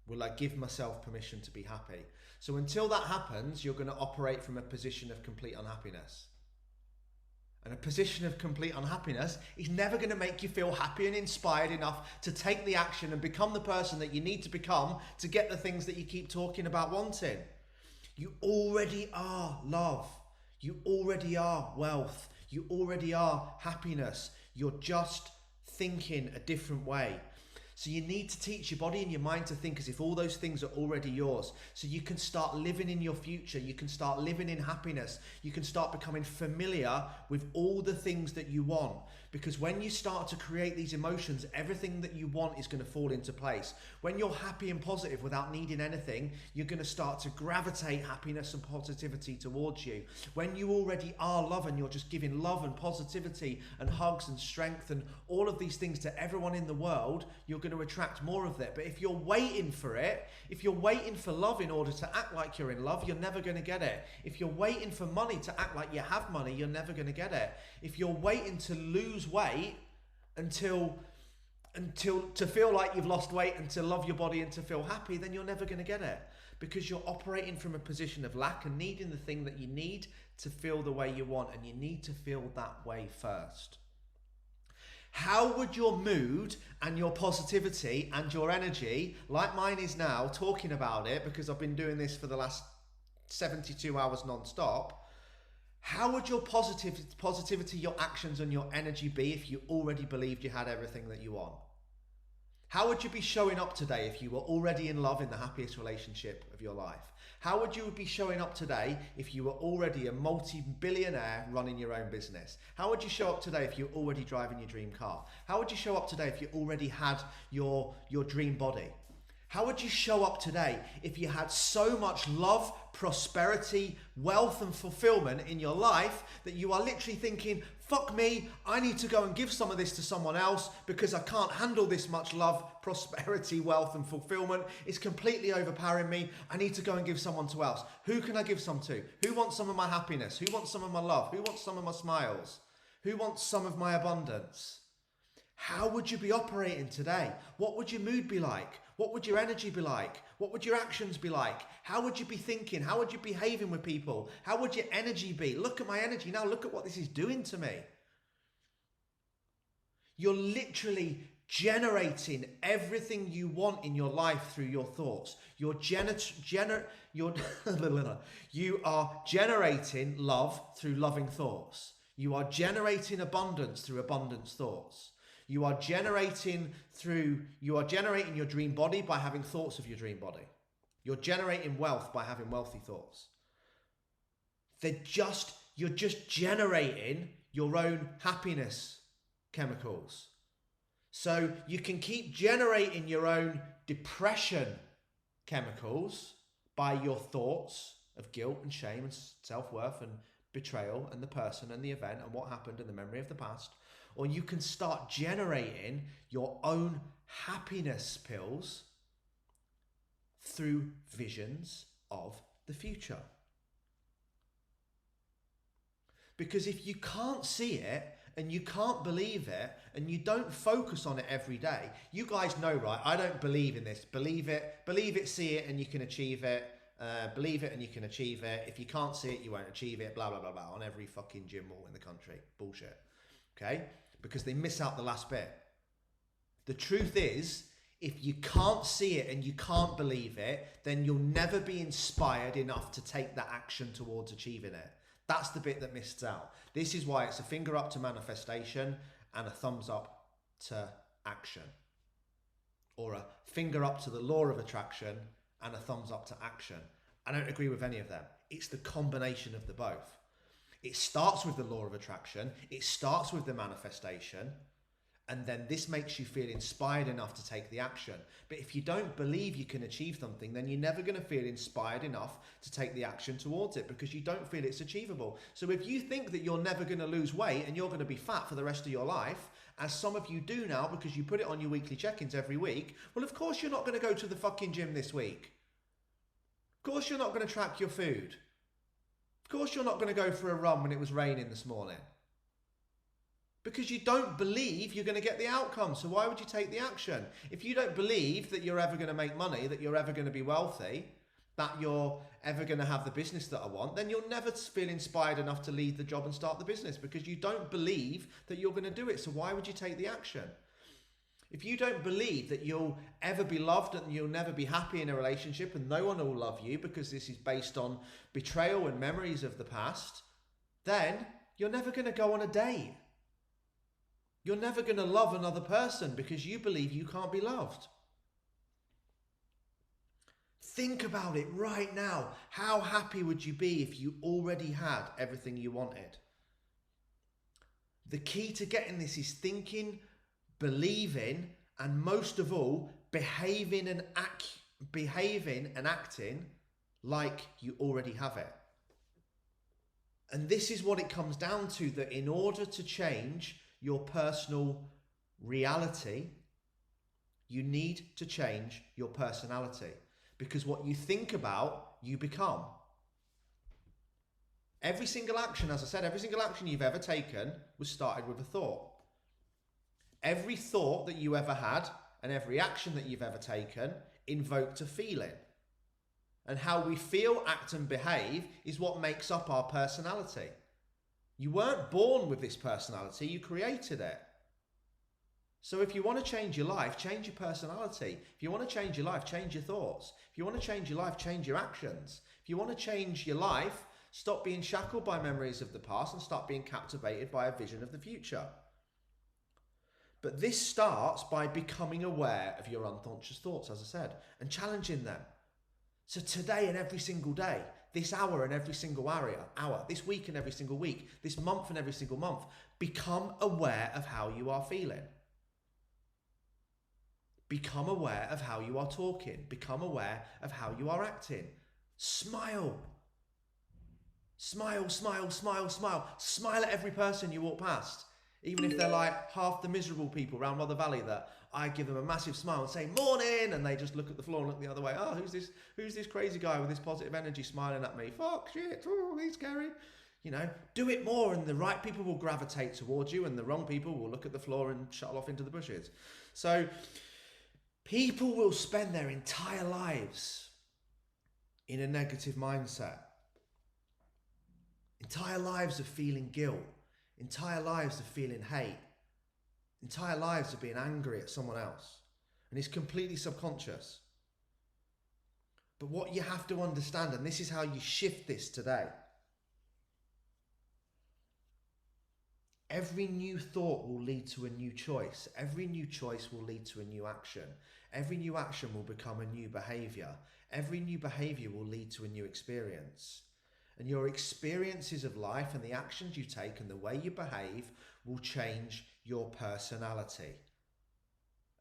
will I give myself permission to be happy. So until that happens, you're going to operate from a position of complete unhappiness. And a position of complete unhappiness is never going to make you feel happy and inspired enough to take the action and become the person that you need to become to get the things that you keep talking about wanting. You already are love. You already are wealth. You already are happiness. You're just thinking a different way. So you need to teach your body and your mind to think as if all those things are already yours. So you can start living in your future. You can start living in happiness. You can start becoming familiar with all the things that you want. Because when you start to create these emotions, everything that you want is going to fall into place. When you're happy and positive without needing anything, you're going to start to gravitate happiness and positivity towards you. When you already are love and you're just giving love and positivity and hugs and strength and all of these things to everyone in the world, you're going to attract more of that. But if you're waiting for it, if you're waiting for love in order to act like you're in love, you're never going to get it. If you're waiting for money to act like you have money, you're never going to get it. If you're waiting to lose weight until to feel like you've lost weight and to love your body and to feel happy, then you're never going to get it, because you're operating from a position of lack and needing the thing that you need to feel the way you want, and you need to feel that way first. How would your mood and your positivity and your energy, like mine is now, talking about it because I've been doing this for the last 72 hours non-stop, how would your positivity, your actions and your energy be if you already believed you had everything that you want? How would you be showing up today if you were already in love in the happiest relationship of your life? How would you be showing up today if you were already a multi-billionaire running your own business? How would you show up today if you're already driving your dream car? How would you show up today if you already had your dream body? How would you show up today if you had so much love, prosperity, wealth and fulfillment in your life that you are literally thinking, fuck me, I need to go and give some of this to someone else because I can't handle this much love, prosperity, wealth and fulfillment. It's completely overpowering me. I need to go and give someone to else. Who can I give some to? Who wants some of my happiness? Who wants some of my love? Who wants some of my smiles? Who wants some of my abundance? How would you be operating today? What would your mood be like? What would your energy be like? What would your actions be like? How would you be thinking? How would you be behaving with people? How would your energy be? Look at my energy now. Look at what this is doing to me. You're literally generating everything you want in your life through your thoughts. You are generating love through loving thoughts. You are generating abundance through abundance thoughts. You are generating your dream body by having thoughts of your dream body. You're generating wealth by having wealthy thoughts. You're just generating your own happiness chemicals. So you can keep generating your own depression chemicals by your thoughts of guilt and shame and self-worth and betrayal and the person and the event and what happened and the memory of the past. Or you can start generating your own happiness pills through visions of the future. Because if you can't see it and you can't believe it and you don't focus on it every day, you guys know, right? I don't believe in this. Believe it, see it, and you can achieve it. Believe it and you can achieve it. If you can't see it, you won't achieve it. Blah, blah, blah, blah. On every fucking gym wall in the country. Bullshit. Okay? Because they miss out the last bit. The truth is, if you can't see it and you can't believe it, then you'll never be inspired enough to take that action towards achieving it. That's the bit that misses out. This is why it's a finger up to manifestation and a thumbs up to action. Or a finger up to the law of attraction and a thumbs up to action. I don't agree with any of them. It's the combination of the both. It starts with the law of attraction. It starts with the manifestation. And then this makes you feel inspired enough to take the action. But if you don't believe you can achieve something, then you're never going to feel inspired enough to take the action towards it because you don't feel it's achievable. So if you think that you're never going to lose weight and you're going to be fat for the rest of your life, as some of you do now because you put it on your weekly check-ins every week, well, of course you're not going to go to the fucking gym this week. Of course you're not going to track your food. Of course you're not going to go for a run when it was raining this morning. Because you don't believe you're going to get the outcome. So why would you take the action? If you don't believe that you're ever going to make money, that you're ever going to be wealthy, that you're ever going to have the business that I want, then you'll never feel inspired enough to leave the job and start the business because you don't believe that you're going to do it. So why would you take the action? If you don't believe that you'll ever be loved and you'll never be happy in a relationship and no one will love you because this is based on betrayal and memories of the past, then you're never going to go on a date. You're never going to love another person because you believe you can't be loved. Think about it right now. How happy would you be if you already had everything you wanted? The key to getting this is thinking, believing, and most of all, behaving and acting like you already have it. And this is what it comes down to, that in order to change your personal reality, you need to change your personality. Because what you think about, you become. Every single action, as I said, every single action you've ever taken was started with a thought. Every thought that you ever had and every action that you've ever taken invoked a feeling. And how we feel, act and behave is what makes up our personality. You weren't born with this personality, you created it. So if you want to change your life, change your personality. If you want to change your life, change your thoughts. If you want to change your life, change your actions. If you want to change your life, stop being shackled by memories of the past and start being captivated by a vision of the future. But this starts by becoming aware of your unconscious thoughts, as I said, and challenging them. So today and every single day, this hour and every single hour, this week and every single week, this month and every single month, become aware of how you are feeling. Become aware of how you are talking. Become aware of how you are acting. Smile. Smile, smile, smile, smile. Smile at every person you walk past. Even if they're like half the miserable people around Mother Valley, that I give them a massive smile and say, morning, and they just look at the floor and look the other way. Oh, who's this crazy guy with this positive energy smiling at me? Fuck, shit, oh, he's scary. You know, do it more and the right people will gravitate towards you and the wrong people will look at the floor and shuttle off into the bushes. So people will spend their entire lives in a negative mindset. Entire lives of feeling guilt. Entire lives of feeling hate. entire lives of being angry at someone else. And it's completely subconscious. But what you have to understand, and this is how you shift this today, every new thought will lead to a new choice. Every new choice will lead to a new action. Every new action will become a new behavior. Every new behavior will lead to a new experience. And your experiences of life and the actions you take and the way you behave will change your personality.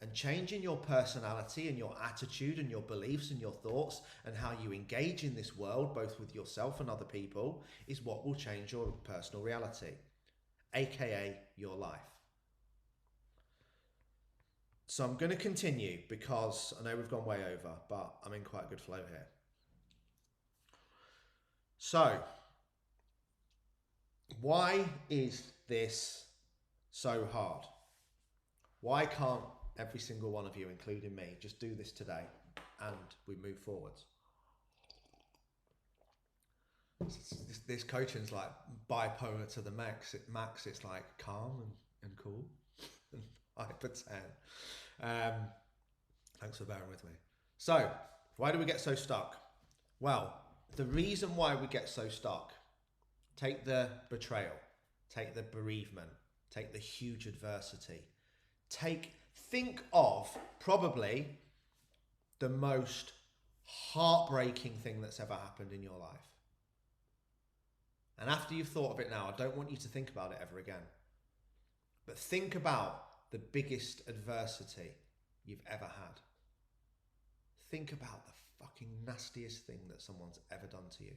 And changing your personality and your attitude and your beliefs and your thoughts and how you engage in this world, both with yourself and other people, is what will change your personal reality, aka your life. So I'm going to continue because I know we've gone way over, but I'm in quite a good flow here. So, why is this so hard? Why can't every single one of you, including me, just do this today and we move forwards? This coaching's like bipolar to the max. It's like calm and cool and hyper 10. Thanks for bearing with me. So, why do we get so stuck? Well, the reason why we get so stuck, take the betrayal, take the bereavement, take the huge adversity, think of probably the most heartbreaking thing that's ever happened in your life. And after you've thought of it now, I don't want you to think about it ever again. But think about the biggest adversity you've ever had. Think about the fucking nastiest thing that someone's ever done to you.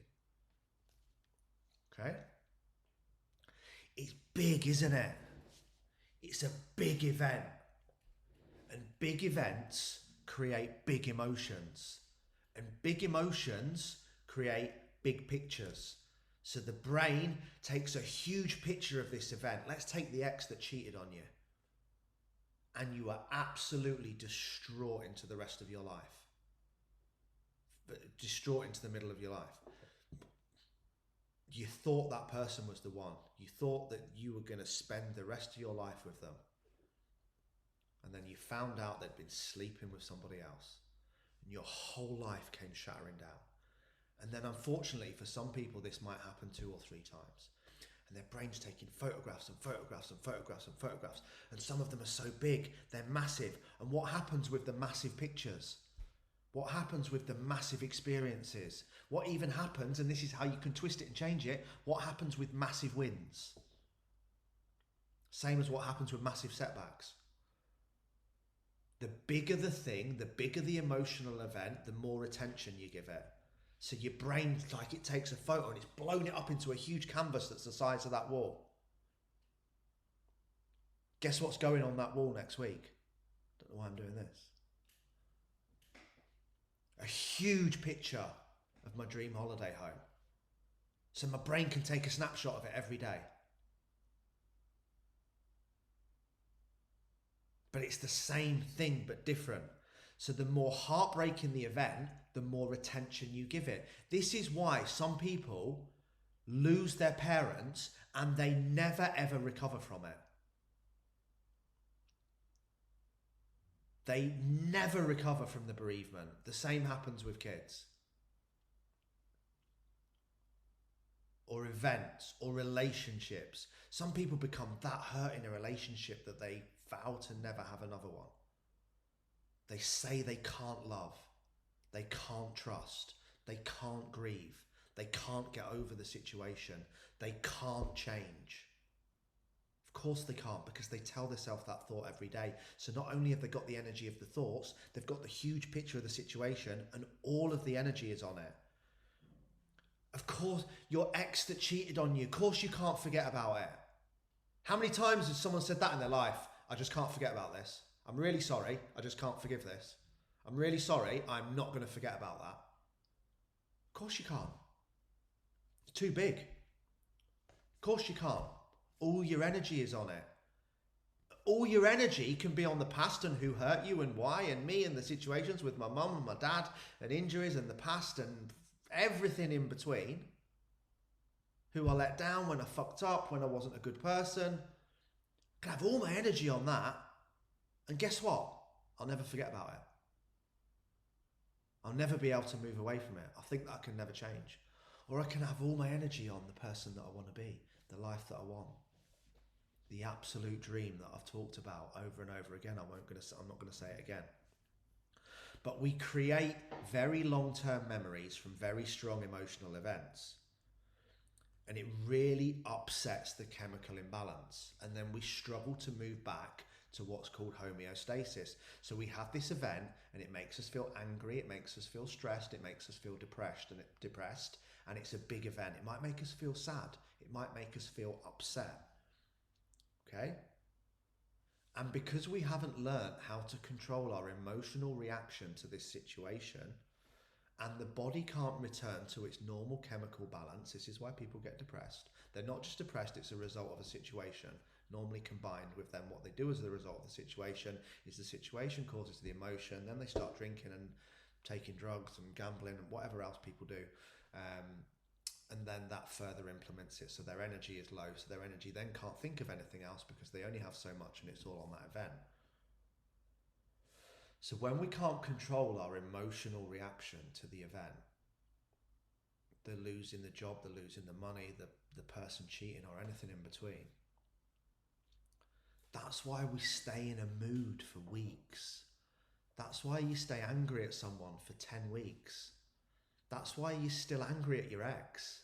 Okay? It's big, isn't it? It's a big event. And big events create big emotions. And big emotions create big pictures. So the brain takes a huge picture of this event. Let's take the ex that cheated on you. And you are absolutely distraught into the rest of your life. Distraught into the middle of your life. You thought that person was the one. You thought that you were going to spend the rest of your life with them. And then you found out they'd been sleeping with somebody else. And your whole life came shattering down. And then unfortunately for some people this might happen 2 or 3 times. And their brain's taking photographs and photographs and photographs and photographs. And some of them are so big, they're massive. And what happens with the massive pictures? What happens with the massive experiences? What even happens, and this is how you can twist it and change it, what happens with massive wins? Same as what happens with massive setbacks. The bigger the thing, the bigger the emotional event, the more attention you give it. So your brain, like, it takes a photo and it's blown it up into a huge canvas that's the size of that wall. Guess what's going on that wall next week? Don't know why I'm doing this. A huge picture of my dream holiday home. So my brain can take a snapshot of it every day. But it's the same thing but different. So the more heartbreaking the event, the more attention you give it. This is why some people lose their parents and they never ever recover from it. They never recover from the bereavement. The same happens with kids. Or events, or relationships. Some people become that hurt in a relationship that they vow to never have another one. They say they can't love. They can't trust. They can't grieve. They can't get over the situation. They can't change. Of course they can't, because they tell themselves that thought every day. So not only have they got the energy of the thoughts, they've got the huge picture of the situation and all of the energy is on it. Of course, your ex that cheated on you, of course you can't forget about it. How many times has someone said that in their life? I just can't forget about this. I'm really sorry. I just can't forgive this. I'm really sorry. I'm not going to forget about that. Of course you can't. It's too big. Of course you can't. All your energy is on it. All your energy can be on the past and who hurt you and why, and me and the situations with my mum and my dad and injuries and the past and everything in between. Who I let down, when I fucked up, when I wasn't a good person. I can have all my energy on that, and guess what? I'll never forget about it. I'll never be able to move away from it. I think that can never change. Or I can have all my energy on the person that I want to be, the life that I want, the absolute dream that I've talked about over and over again. I'm not going to say it again. But we create very long-term memories from very strong emotional events. And it really upsets the chemical imbalance. And then we struggle to move back to what's called homeostasis. So we have this event and it makes us feel angry, it makes us feel stressed, it makes us feel depressed, and it's a big event. It might make us feel sad, it might make us feel upset. Okay? And because we haven't learned how to control our emotional reaction to this situation, and the body can't return to its normal chemical balance, this is why people get depressed. They're not just depressed, it's a result of a situation. Normally combined with them, what they do as a result of the situation is the situation causes the emotion, then they start drinking and taking drugs and gambling and whatever else people do. And then that further implements it. So their energy is low, so their energy then can't think of anything else because they only have so much and it's all on that event. So when we can't control our emotional reaction to the event, the losing the job, the losing the money, the person cheating or anything in between, that's why we stay in a mood for weeks. That's why you stay angry at someone for 10 weeks. That's why you're still angry at your ex.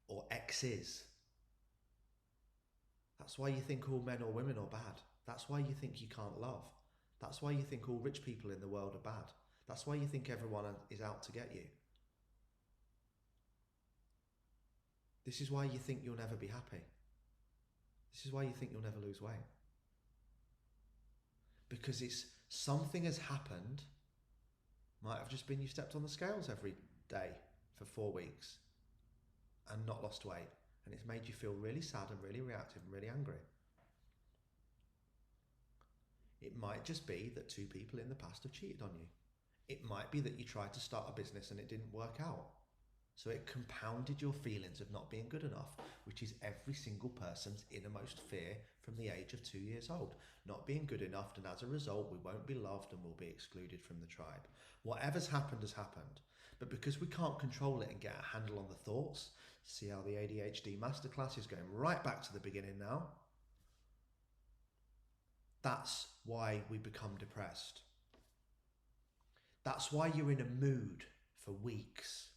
Or exes. That's why you think all men or women are bad. That's why you think you can't love. That's why you think all rich people in the world are bad. That's why you think everyone is out to get you. This is why you think you'll never be happy. This is why you think you'll never lose weight. Because it's something has happened. Might have just been you stepped on the scales every day for 4 weeks and not lost weight. And it's made you feel really sad and really reactive and really angry. It might just be that 2 people in the past have cheated on you. It might be that you tried to start a business and it didn't work out. So it compounded your feelings of not being good enough, which is every single person's innermost fear from the age of 2 years old. Not being good enough, and as a result, we won't be loved and we'll be excluded from the tribe. Whatever's happened has happened. But because we can't control it and get a handle on the thoughts, see how the ADHD masterclass is going right back to the beginning now. That's why we become depressed. That's why you're in a mood for weeks.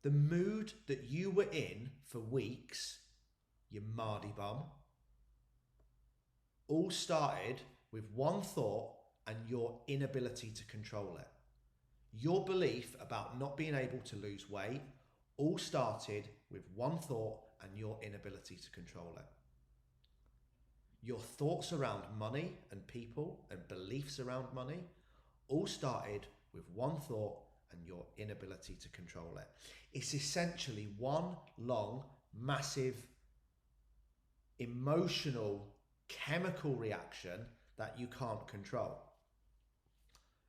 The mood that you were in for weeks, you mardy bum, all started with one thought and your inability to control it. Your belief about not being able to lose weight all started with one thought and your inability to control it. Your thoughts around money and people and beliefs around money all started with one thought and your inability to control it. It's essentially one long, massive, emotional, chemical reaction that you can't control.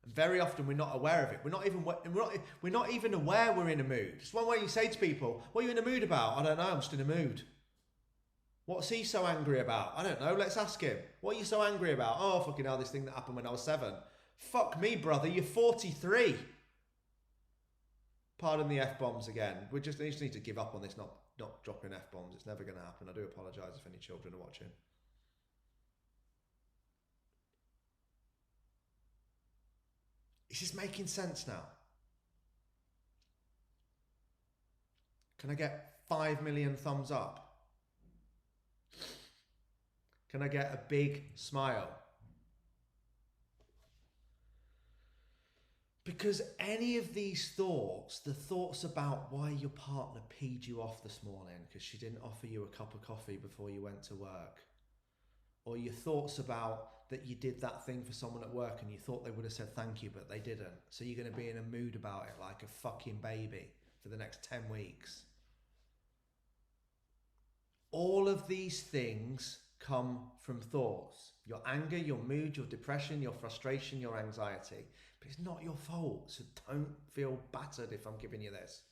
And very often we're not aware of it. We're not even aware we're in a mood. It's one way you say to people, what are you in a mood about? I don't know, I'm just in a mood. What's he so angry about? I don't know, let's ask him. What are you so angry about? Oh, fucking hell, this thing that happened when I was 7. Fuck me, brother, you're 43. Pardon the F-bombs again. We just need to give up on this, not dropping F-bombs. It's never going to happen. I do apologise if any children are watching. Is this making sense now? Can I get 5 million thumbs up? Can I get a big smile? Because any of these thoughts, the thoughts about why your partner peed you off this morning because she didn't offer you a cup of coffee before you went to work, or your thoughts about that you did that thing for someone at work and you thought they would have said thank you, but they didn't. So you're going to be in a mood about it like a fucking baby for the next 10 weeks. All of these things come from thoughts. Your anger, your mood, your depression, your frustration, your anxiety. But it's not your fault, so don't feel battered if I'm giving you this.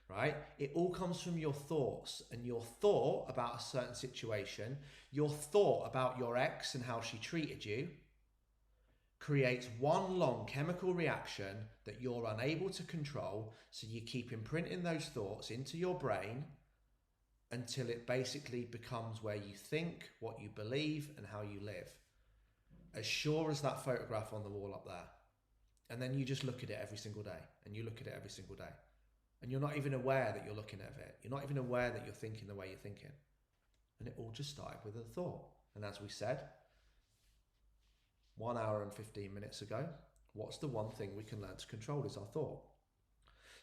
right? It all comes from your thoughts, and your thought about a certain situation, your thought about your ex and how she treated you, creates one long chemical reaction that you're unable to control. So you keep imprinting those thoughts into your brain until it basically becomes where you think, what you believe, and how you live. As sure as that photograph on the wall up there. And then you just look at it every single day, and you look at it every single day. And you're not even aware that you're looking at it. You're not even aware that you're thinking the way you're thinking. And it all just started with a thought. And as we said, 1 hour and 15 minutes ago, what's the one thing we can learn to control is our thought.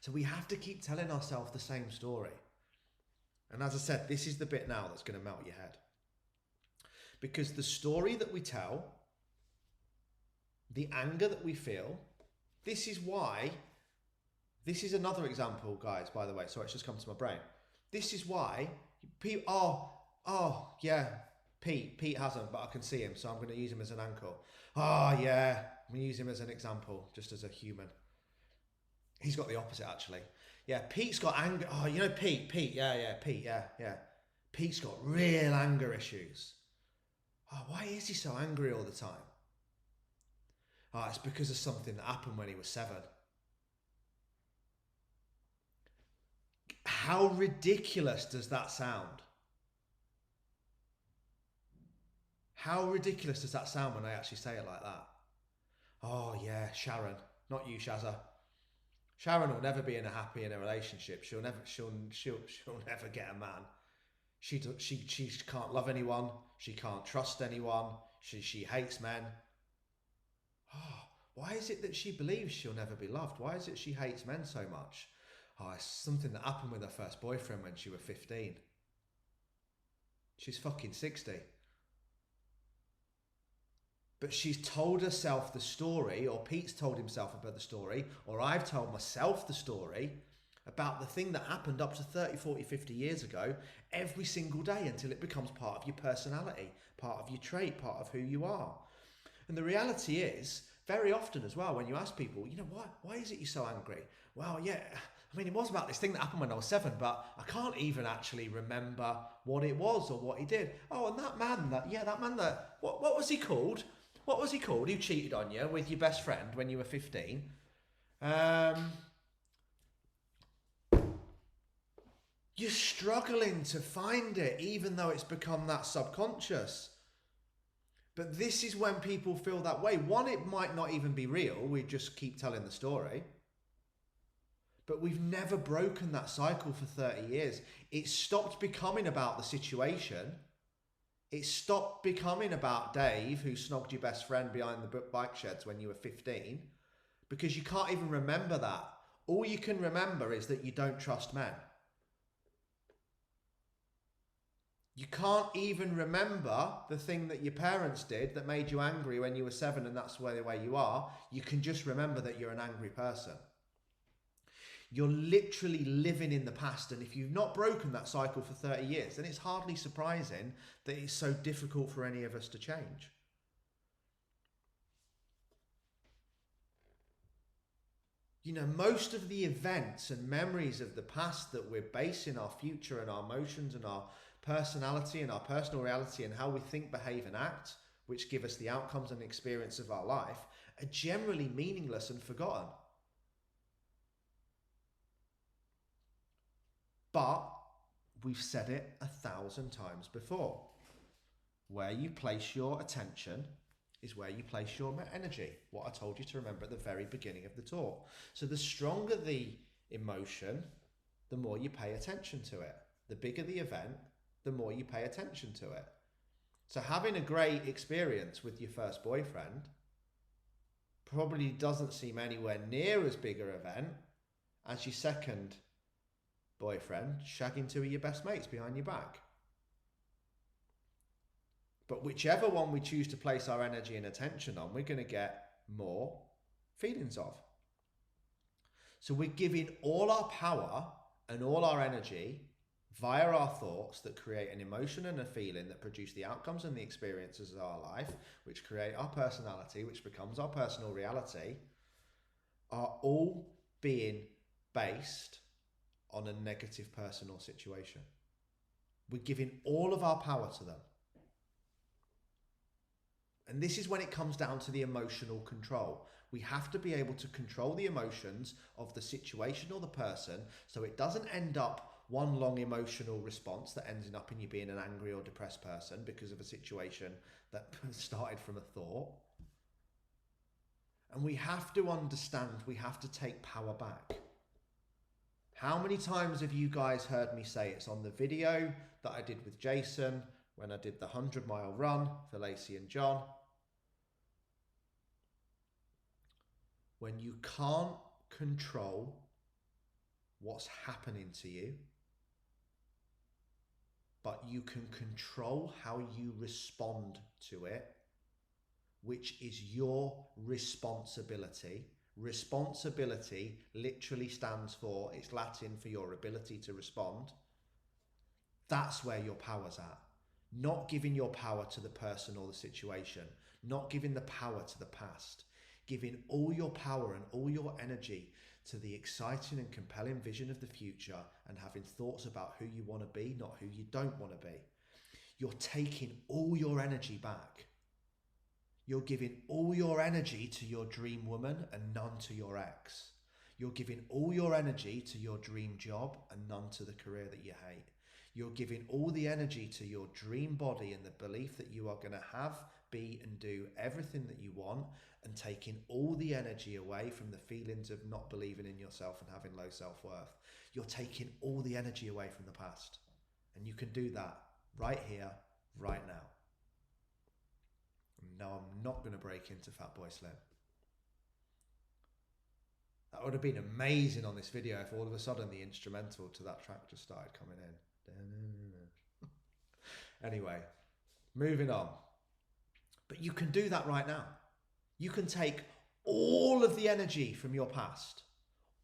So we have to keep telling ourselves the same story. And as I said, this is the bit now that's going to melt your head. Because the story that we tell, the anger that we feel, this is why, this is another example, guys, by the way. Sorry, it's just come to my brain. This is why people, yeah, Pete hasn't, but I can see him, so I'm going to use him as an anchor. Oh, yeah, I'm going to use him as an example, just as a human. He's got the opposite, actually. Yeah, Pete's got anger. Oh, you know Pete, Pete, yeah. Pete's got real anger issues. Oh, why is he so angry all the time? Oh, it's because of something that happened when he was 7. How ridiculous does that sound? How ridiculous does that sound when I actually say it like that? Oh yeah, Sharon, not you, Shazza. Sharon will never be in a relationship. She'll never get a man. She can't love anyone. She can't trust anyone. She hates men. Oh, why is it that she believes she'll never be loved? Why is it she hates men so much? Oh, it's something that happened with her first boyfriend when she was 15. She's fucking 60. But she's told herself the story, or Pete's told himself about the story, or I've told myself the story about the thing that happened up to 30, 40, 50 years ago every single day until it becomes part of your personality, part of your trait, part of who you are. And the reality is, very often as well, when you ask people, you know, why is it you're so angry? Well, yeah, I mean, it was about this thing that happened when I was 7, but I can't even actually remember what it was or what he did. Oh, and that man, what was he called? What was he called who cheated on you with your best friend when you were 15? You're struggling to find it, even though it's become that subconscious. But this is when people feel that way. One, it might not even be real. We just keep telling the story. But we've never broken that cycle for 30 years. It stopped becoming about the situation. It stopped becoming about Dave, who snogged your best friend behind the bike sheds when you were 15, because you can't even remember that. All you can remember is that you don't trust men. You can't even remember the thing that your parents did that made you angry when you were 7, and that's the way you are. You can just remember that you're an angry person. You're literally living in the past, and if you've not broken that cycle for 30 years, then it's hardly surprising that it's so difficult for any of us to change. You know, most of the events and memories of the past that we're basing our future and our emotions and our personality and our personal reality and how we think, behave and act, which give us the outcomes and experience of our life, are generally meaningless and forgotten. But we've said it 1,000 times before. Where you place your attention is where you place your energy. What I told you to remember at the very beginning of the talk. So the stronger the emotion, the more you pay attention to it. The bigger the event, the more you pay attention to it. So having a great experience with your first boyfriend probably doesn't seem anywhere near as big an event as your second boyfriend shagging 2 of your best mates behind your back. But whichever one we choose to place our energy and attention on, we're going to get more feelings of. So we're giving all our power and all our energy via our thoughts that create an emotion and a feeling that produce the outcomes and the experiences of our life, which create our personality, which becomes our personal reality, are all being based on a negative person or situation. We're giving all of our power to them. And this is when it comes down to the emotional control. We have to be able to control the emotions of the situation or the person so it doesn't end up one long emotional response that ends up in you being an angry or depressed person because of a situation that started from a thought. And we have to understand we have to take power back. How many times have you guys heard me say it's on the video that I did with Jason when I did the 100-mile run for Lacey and John? When you can't control what's happening to you, but you can control how you respond to it, which is your responsibility. Responsibility literally stands for, it's Latin for your ability to respond. That's where your power's at. Not giving your power to the person or the situation. Not giving the power to the past. Giving all your power and all your energy to the exciting and compelling vision of the future and having thoughts about who you want to be, not who you don't want to be. You're taking all your energy back. You're giving all your energy to your dream woman and none to your ex. You're giving all your energy to your dream job and none to the career that you hate. You're giving all the energy to your dream body and the belief that you are going to have, be and do everything that you want, and taking all the energy away from the feelings of not believing in yourself and having low self-worth. You're taking all the energy away from the past. And you can do that right here, right now. No, I'm not going to break into Fatboy Slim. That would have been amazing on this video if all of a sudden the instrumental to that track just started coming in. Anyway, moving on. But you can do that right now. You can take all of the energy from your past,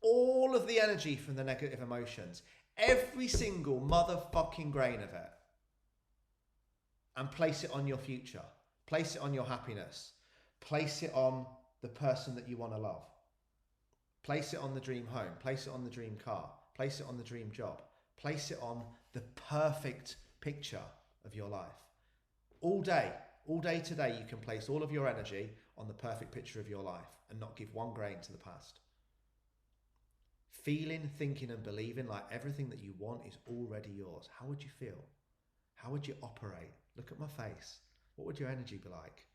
all of the energy from the negative emotions, every single motherfucking grain of it, and place it on your future. Place it on your happiness. Place it on the person that you want to love. Place it on the dream home. Place it on the dream car. Place it on the dream job. Place it on the perfect picture of your life. All day today, you can place all of your energy on the perfect picture of your life and not give one grain to the past. Feeling, thinking and believing like everything that you want is already yours. How would you feel? How would you operate? Look at my face. What would your energy be like?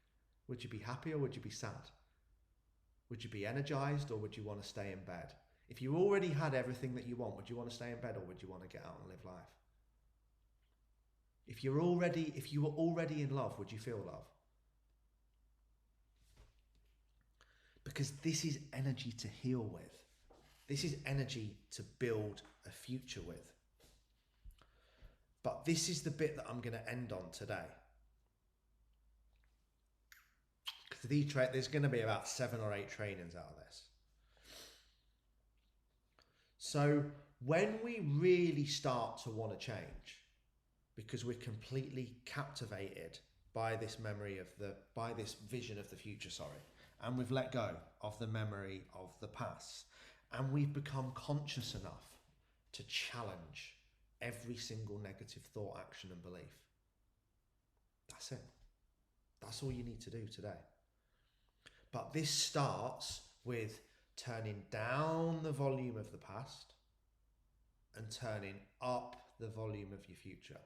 Would you be happy or would you be sad? Would you be energized or would you want to stay in bed? If you already had everything that you want, would you want to stay in bed or would you want to get out and live life? If you were already in love, would you feel love? Because this is energy to heal with. This is energy to build a future with. But this is the bit that I'm going to end on today. Because there's going to be about 7 or 8 trainings out of this. So when we really start to want to change, because we're completely captivated by this by this vision of the future, and we've let go of the memory of the past, and we've become conscious enough to challenge every single negative thought, action and belief. That's it. That's all you need to do today. But this starts with turning down the volume of the past and turning up the volume of your future.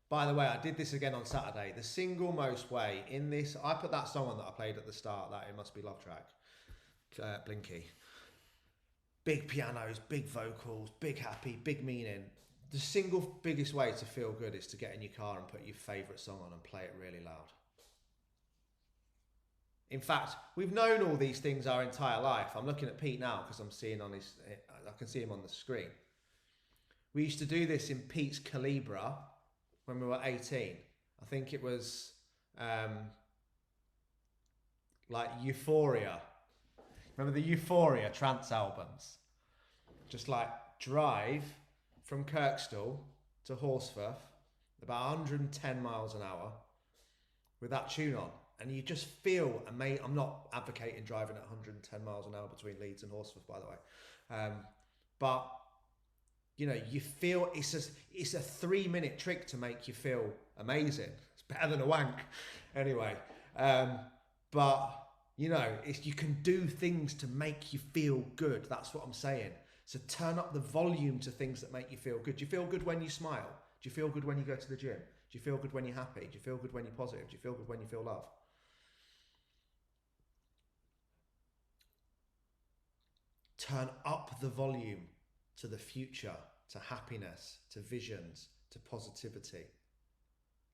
By the way, I did this again on Saturday. The single most way in this, I put that song on that I played at the start, that It Must Be Love track, Blinky. Big pianos, big vocals, big happy, big meaning. The single biggest way to feel good is to get in your car and put your favourite song on and play it really loud. In fact, we've known all these things our entire life. I'm looking at Pete now because I can see him on the screen. We used to do this in Pete's Calibra when we were 18. I think it was like Euphoria. Remember the Euphoria trance albums? Just like drive from Kirkstall to Horsforth, about 110 miles an hour with that tune on. And you just feel amazing. I'm not advocating driving at 110 miles an hour between Leeds and Horsforth, by the way. but you know, you feel it's a 3-minute trick to make you feel amazing. It's better than a wank, anyway. But you know, you can do things to make you feel good. That's what I'm saying. So turn up the volume to things that make you feel good. Do you feel good when you smile? Do you feel good when you go to the gym? Do you feel good when you're happy? Do you feel good when you're positive? Do you feel good when you feel love? Turn up the volume to the future, to happiness, to visions, to positivity.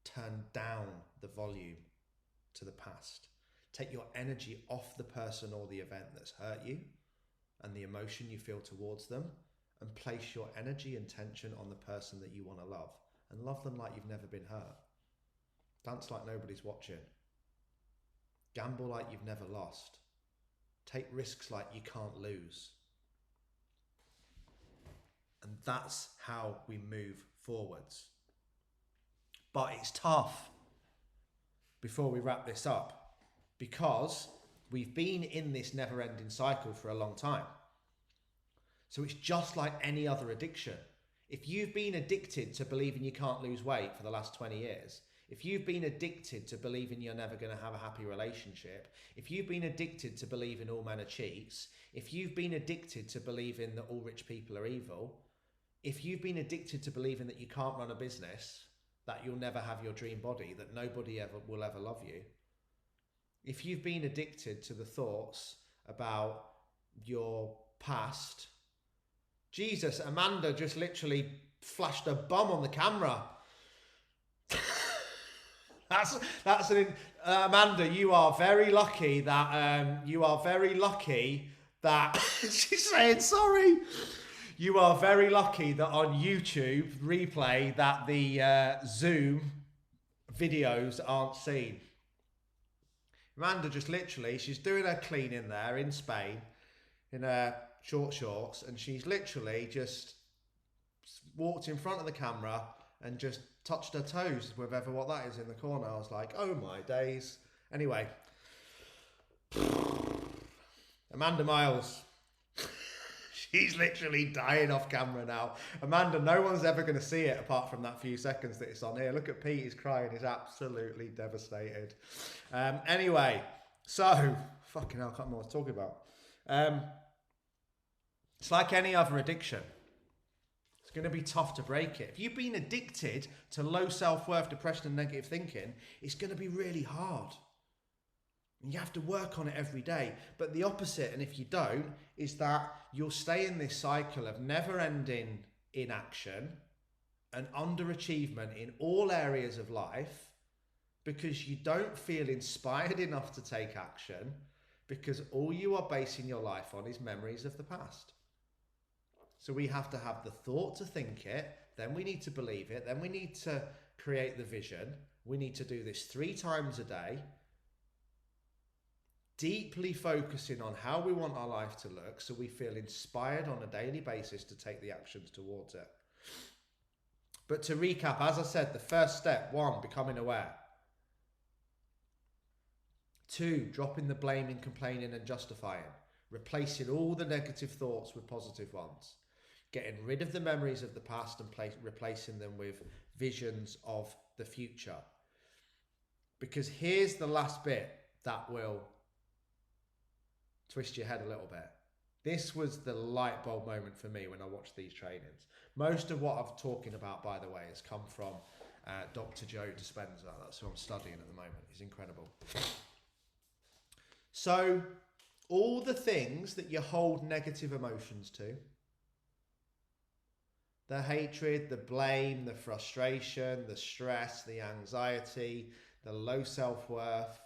Turn down the volume to the past. Take your energy off the person or the event that's hurt you and the emotion you feel towards them, and place your energy and tension on the person that you want to love, and love them like you've never been hurt. Dance like nobody's watching. Gamble like you've never lost. Take risks like you can't lose. And that's how we move forwards. But it's tough before we wrap this up, because we've been in this never-ending cycle for a long time. So it's just like any other addiction. If you've been addicted to believing you can't lose weight for the last 20 years, if you've been addicted to believing you're never going to have a happy relationship, if you've been addicted to believing all men are cheats, if you've been addicted to believing that all rich people are evil, if you've been addicted to believing that you can't run a business, that you'll never have your dream body, that nobody will ever love you, if you've been addicted to the thoughts about your past, Jesus, Amanda just literally flashed a bum on the camera. Amanda, you are very lucky that she's saying sorry. You are very lucky that on YouTube replay that the Zoom videos aren't seen. Amanda just literally, she's doing her cleaning there in Spain in her short shorts, and she's literally just walked in front of the camera and just touched her toes, whatever what that is in the corner. I was like, oh my days. Anyway, Amanda Miles. She's literally dying off camera now. Amanda, no one's ever going to see it apart from that few seconds that it's on here. Look at Pete, he's crying. He's absolutely devastated. Anyway, so, fucking hell, I can't remember what I was talking about. It's like any other addiction. It's going to be tough to break it. If you've been addicted to low self-worth, depression and negative thinking, it's going to be really hard. And you have to work on it every day. But the opposite, and if you don't, is that you'll stay in this cycle of never-ending inaction and underachievement in all areas of life, because you don't feel inspired enough to take action, because all you are basing your life on is memories of the past. So we have to have the thought to think it, then we need to believe it, then we need to create the vision. We need to do this 3 times a day, deeply focusing on how we want our life to look, so we feel inspired on a daily basis to take the actions towards it. But to recap, as I said, the first step, 1, becoming aware. 2, dropping the blaming, complaining and justifying, replacing all the negative thoughts with positive ones, getting rid of the memories of the past and replacing them with visions of the future. Because here's the last bit that will twist your head a little bit. This was the light bulb moment for me when I watched these trainings. Most of what I'm talking about, by the way, has come from Dr. Joe Dispenza. That's who I'm studying at the moment. He's incredible. So, all the things that you hold negative emotions to, the hatred, the blame, the frustration, the stress, the anxiety, the low self-worth,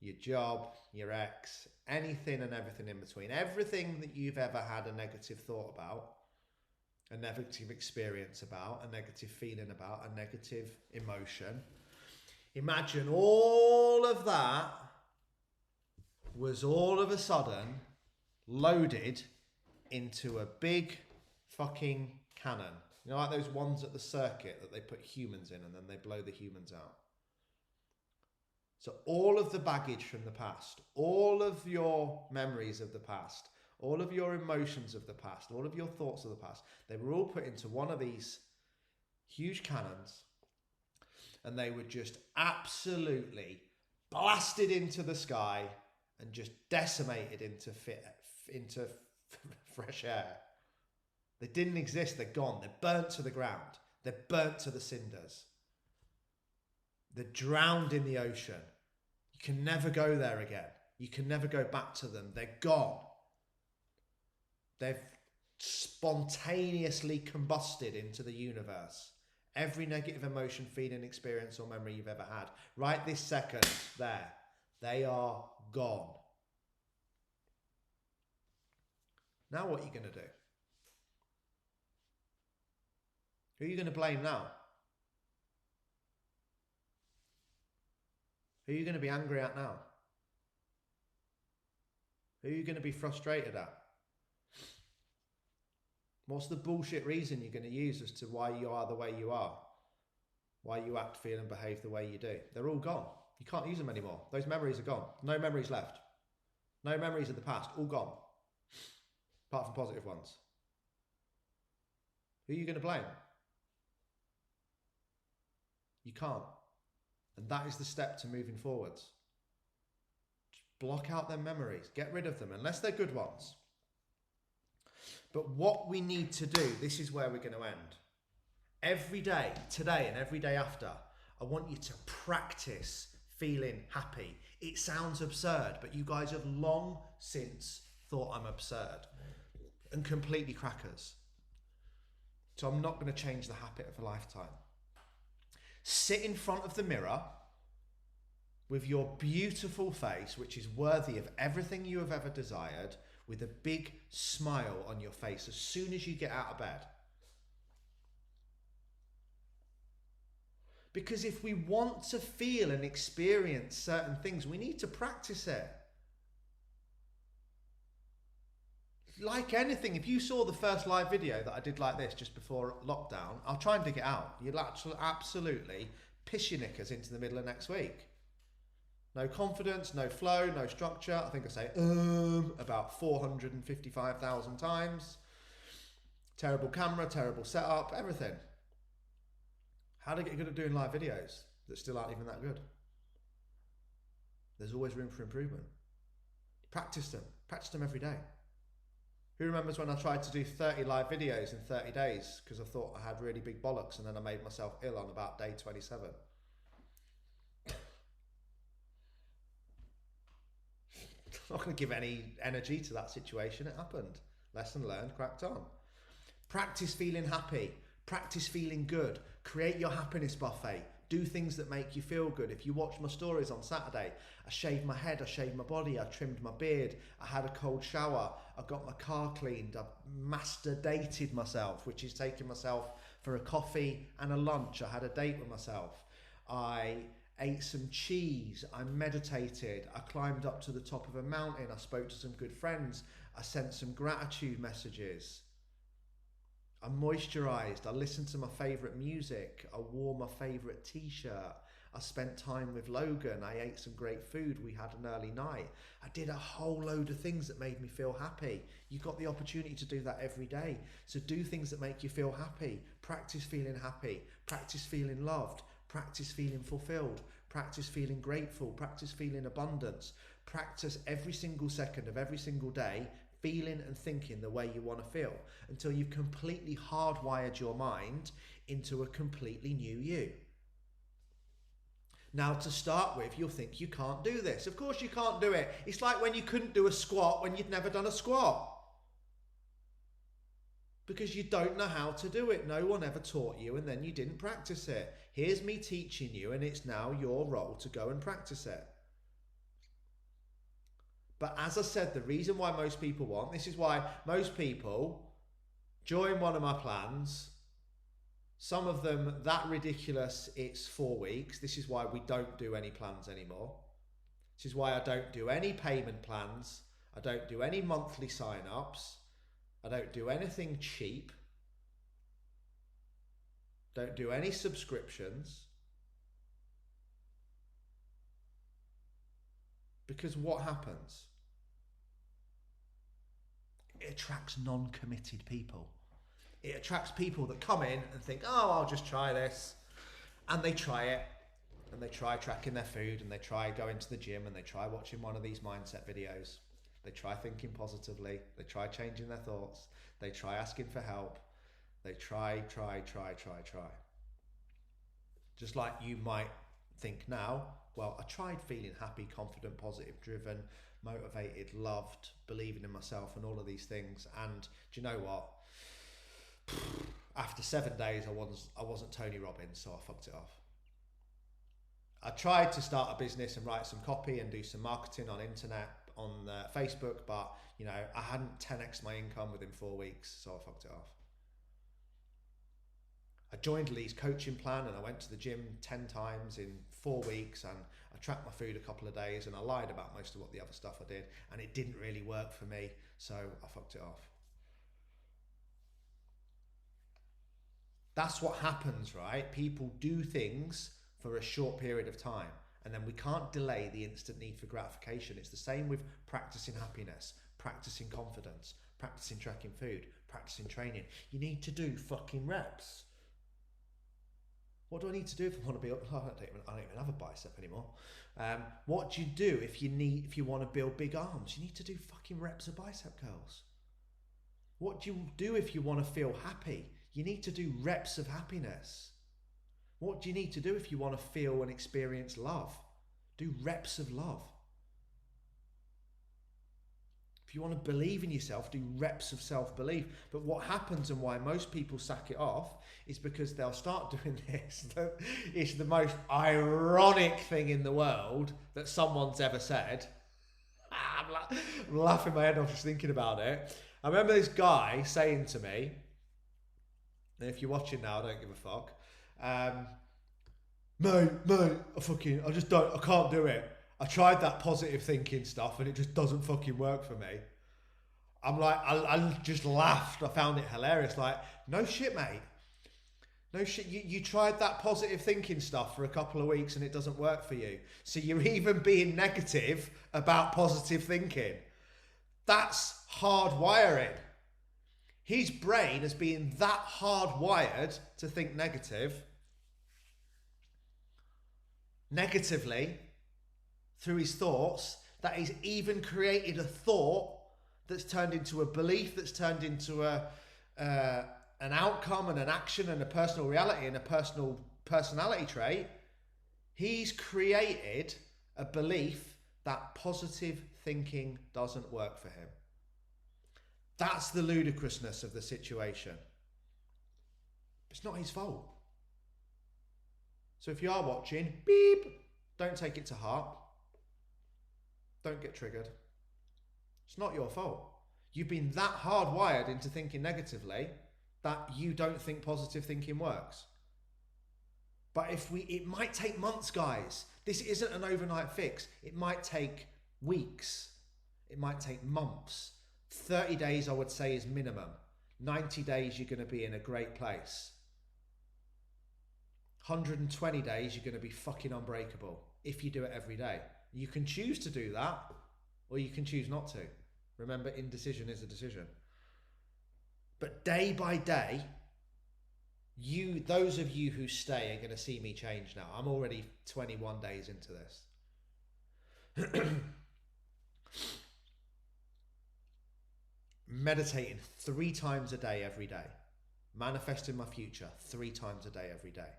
your job, your ex, anything and everything in between, everything that you've ever had a negative thought about, a negative experience about, a negative feeling about, a negative emotion. Imagine all of that was all of a sudden loaded into a big fucking cannon. You know, like those ones at the circuit that they put humans in and then they blow the humans out. So all of the baggage from the past, all of your memories of the past, all of your emotions of the past, all of your thoughts of the past, they were all put into one of these huge cannons, and they were just absolutely blasted into the sky and just decimated into fresh air. They didn't exist. They're gone. They're burnt to the ground. They're burnt to the cinders. They're drowned in the ocean. You can never go there again. You can never go back to them. They're gone. They've spontaneously combusted into the universe. Every negative emotion, feeling, experience, or memory you've ever had, right this second, there, they are gone. Now what are you going to do? Who are you going to blame now? Who are you going to be angry at now? Who are you going to be frustrated at? What's the bullshit reason you're going to use as to why you are the way you are? Why you act, feel and behave the way you do? They're all gone. You can't use them anymore. Those memories are gone. No memories left. No memories of the past. All gone. Apart from positive ones. Who are you going to blame? You can't. And that is the step to moving forwards. Just block out their memories. Get rid of them, unless they're good ones. But what we need to do, this is where we're going to end. Every day, today and every day after, I want you to practice feeling happy. It sounds absurd, but you guys have long since thought I'm absurd and completely crackers. So I'm not going to change the habit of a lifetime. Sit in front of the mirror with your beautiful face, which is worthy of everything you have ever desired, with a big smile on your face as soon as you get out of bed. Because if we want to feel and experience certain things, we need to practice it. Like anything, if you saw the first live video that I did like this just before lockdown, I'll try and dig it out. You'll absolutely piss your knickers into the middle of next week. No confidence, no flow, no structure. I think I say about 455,000 times. Terrible camera, terrible setup, everything. How to get good at doing live videos that still aren't even that good? There's always room for improvement. Practice them every day. Who remembers when I tried to do 30 live videos in 30 days because I thought I had really big bollocks, and then I made myself ill on about day 27? I'm not going to give any energy to that situation. It happened. Lesson learned, cracked on. Practice feeling happy. Practice feeling good. Create your happiness buffet. Do things that make you feel good. If you watch my stories on Saturday, I shaved my head, I shaved my body, I trimmed my beard, I had a cold shower, I got my car cleaned, I master dated myself, which is taking myself for a coffee and a lunch. I had a date with myself. I ate some cheese, I meditated, I climbed up to the top of a mountain, I spoke to some good friends, I sent some gratitude messages. I moisturised, I listened to my favourite music, I wore my favourite t-shirt, I spent time with Logan, I ate some great food, we had an early night. I did a whole load of things that made me feel happy. You've got the opportunity to do that every day. So do things that make you feel happy. Practice feeling happy, practice feeling loved, practice feeling fulfilled, practice feeling grateful, practice feeling abundance. Practice every single second of every single day feeling and thinking the way you want to feel until you've completely hardwired your mind into a completely new you. Now, to start with, you'll think you can't do this. Of course you can't do it. It's like when you couldn't do a squat when you'd never done a squat. Because you don't know how to do it. No one ever taught you and then you didn't practice it. Here's me teaching you, and it's now your role to go and practice it. But as I said, the reason why most people this is why most people join one of my plans. Some of them that ridiculous, it's 4 weeks. This is why we don't do any plans anymore. This is why I don't do any payment plans. I don't do any monthly sign-ups. I don't do anything cheap. Don't do any subscriptions. Because what happens? attracts non-committed people. It attracts people that come in and think, oh, I'll just try this. And they try it. And they try tracking their food, and they try going to the gym, and they try watching one of these mindset videos. They try thinking positively. They try changing their thoughts. They try asking for help. They try. Just like you might think now, well, I tried feeling happy, confident, positive, driven, motivated, loved, believing in myself, and all of these things. And do you know what? After 7 days, I wasn't Tony Robbins, so I fucked it off. I tried to start a business and write some copy and do some marketing on internet, on Facebook, but you know, I hadn't 10x my income within 4 weeks, so I fucked it off. I joined Lee's coaching plan and I went to the gym 10 times in 4 weeks, and I tracked my food a couple of days, and I lied about most of what the other stuff I did, and it didn't really work for me, so I fucked it off. That's what happens, right? People do things for a short period of time, and then we can't delay the instant need for gratification. It's the same with practicing happiness, practicing confidence, practicing tracking food, practicing training. You need to do fucking reps. What do I need to do if I want to be? I don't even have a bicep anymore. What do you do if you want to build big arms? You need to do fucking reps of bicep curls. What do you do if you want to feel happy? You need to do reps of happiness. What do you need to do if you want to feel and experience love? Do reps of love. If you want to believe in yourself, do reps of self-belief. But what happens, and why most people sack it off, is because they'll start doing this. It's the most ironic thing in the world that someone's ever said. I'm laughing my head off just thinking about it. I remember this guy saying to me, and if you're watching now, I don't give a fuck. Mate, I can't do it. I tried that positive thinking stuff and it just doesn't fucking work for me. I'm like, I just laughed. I found it hilarious. Like, no shit, mate. No shit. You tried that positive thinking stuff for a couple of weeks and it doesn't work for you. So you're even being negative about positive thinking. That's hardwiring. His brain has been that hardwired to think negatively through his thoughts, that he's even created a thought that's turned into a belief, that's turned into an outcome and an action and a personal reality and a personal personality trait. He's created a belief that positive thinking doesn't work for him. That's the ludicrousness of the situation. It's not his fault. So if you are watching, beep, don't take it to heart. Don't get triggered. It's not your fault. You've been that hardwired into thinking negatively that you don't think positive thinking works. But it might take months, guys. This isn't an overnight fix. It might take weeks. It might take months. 30 days, I would say, is minimum. 90 days, you're going to be in a great place. 120 days, you're going to be fucking unbreakable if you do it every day. You can choose to do that, or you can choose not to. Remember, indecision is a decision. But day by day, those of you who stay are going to see me change now. I'm already 21 days into this. Meditating 3 times a day every day. Manifesting my future 3 times a day every day.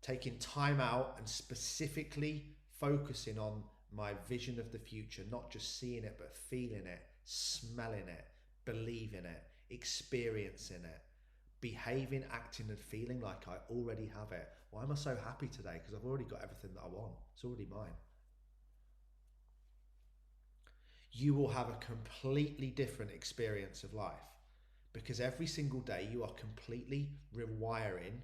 Taking time out and specifically focusing on my vision of the future, not just seeing it, but feeling it, smelling it, believing it, experiencing it, behaving, acting and feeling like I already have it. Why am I so happy today? Because I've already got everything that I want. It's already mine. You will have a completely different experience of life because every single day you are completely rewiring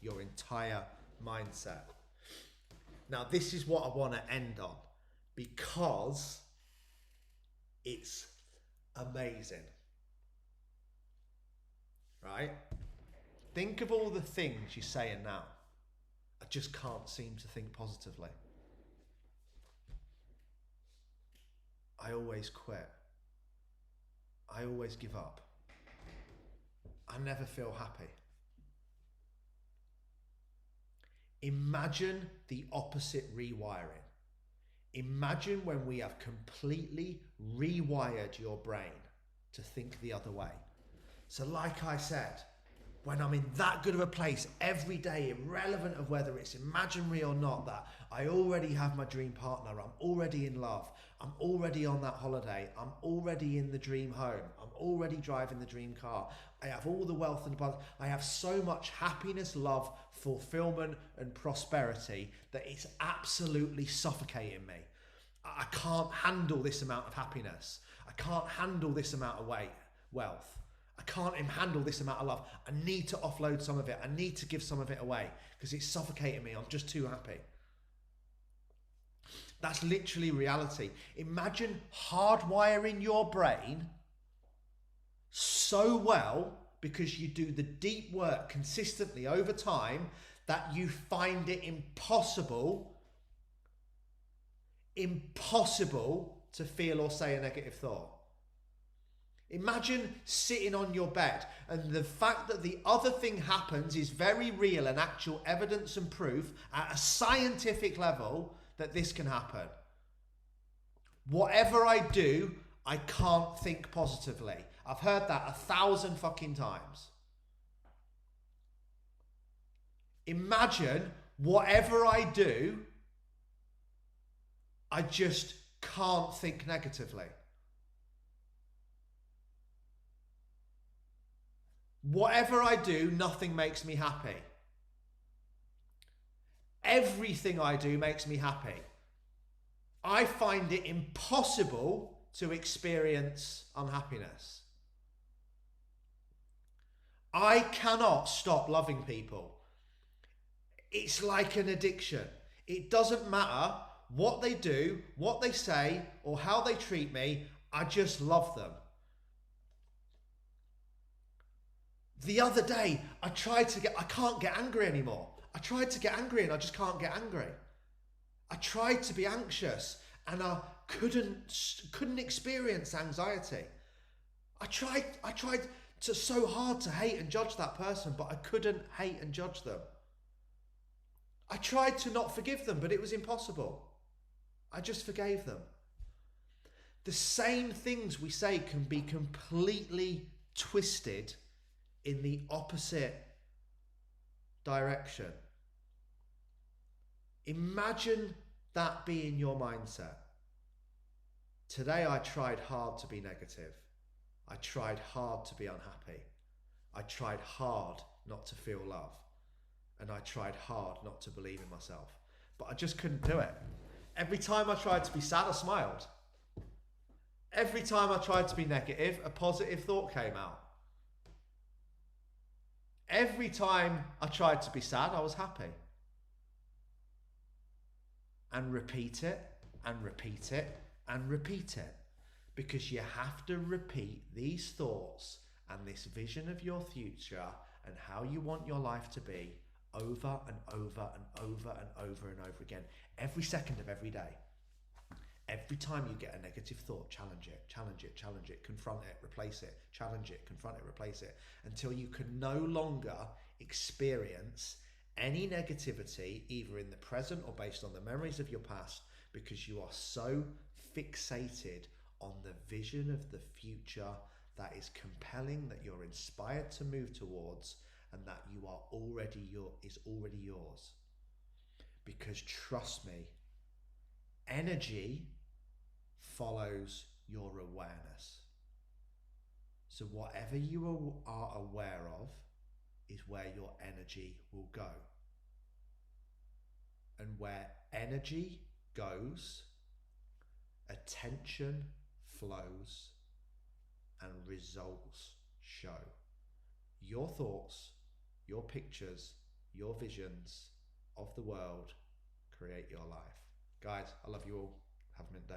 your entire mindset. Now, this is what I want to end on because it's amazing, right? Think of all the things you're saying now. I just can't seem to think positively. I always quit. I always give up. I never feel happy. Imagine the opposite rewiring. Imagine when we have completely rewired your brain to think the other way. So like I said, when I'm in that good of a place every day, irrelevant of whether it's imaginary or not, that I already have my dream partner, I'm already in love, I'm already on that holiday, I'm already in the dream home, I'm already driving the dream car, I have all the wealth and abundance, I have so much happiness, love, fulfillment and prosperity that it's absolutely suffocating me. I can't handle this amount of happiness. I can't handle this amount of wealth. I can't handle this amount of love. I need to offload some of it. I need to give some of it away because it's suffocating me. I'm just too happy. That's literally reality. Imagine hardwiring your brain so well because you do the deep work consistently over time that you find it impossible to feel or say a negative thought. Imagine sitting on your bed and the fact that the other thing happens is very real and actual evidence and proof at a scientific level that this can happen. Whatever I do, I can't think positively. I've heard that 1,000 fucking times. Imagine whatever I do, I just can't think negatively. Whatever I do, nothing makes me happy. Everything I do makes me happy. I find it impossible to experience unhappiness. I cannot stop loving people. It's like an addiction. It doesn't matter what they do, what they say, or how they treat me, I just love them. The other day, I can't get angry anymore. I tried to get angry and I just can't get angry. I tried to be anxious and I couldn't experience anxiety. I tried so hard to hate and judge that person, but I couldn't hate and judge them. I tried to not forgive them, but it was impossible. I just forgave them. The same things we say can be completely twisted in the opposite direction. Imagine that being your mindset. Today I tried hard to be negative. I tried hard to be unhappy. I tried hard not to feel love. And I tried hard not to believe in myself. But I just couldn't do it. Every time I tried to be sad, I smiled. Every time I tried to be negative, a positive thought came out. Every time I tried to be sad, I was happy. And repeat it, and repeat it, and repeat it. Because you have to repeat these thoughts and this vision of your future and how you want your life to be over and over and over and over and over again. Every second of every day. Every time you get a negative thought, challenge it, challenge it, challenge it, confront it, replace it, challenge it, confront it, replace it, until you can no longer experience any negativity, either in the present or based on the memories of your past, because you are so fixated on the vision of the future that is compelling, that you're inspired to move towards, and that you are is already yours. Because trust me, energy follows your awareness. So whatever you are aware of is where your energy will go. And where energy goes, attention flows and results show. Your thoughts, your pictures, your visions of the world create your life. Guys, I love you all. Have a mint day.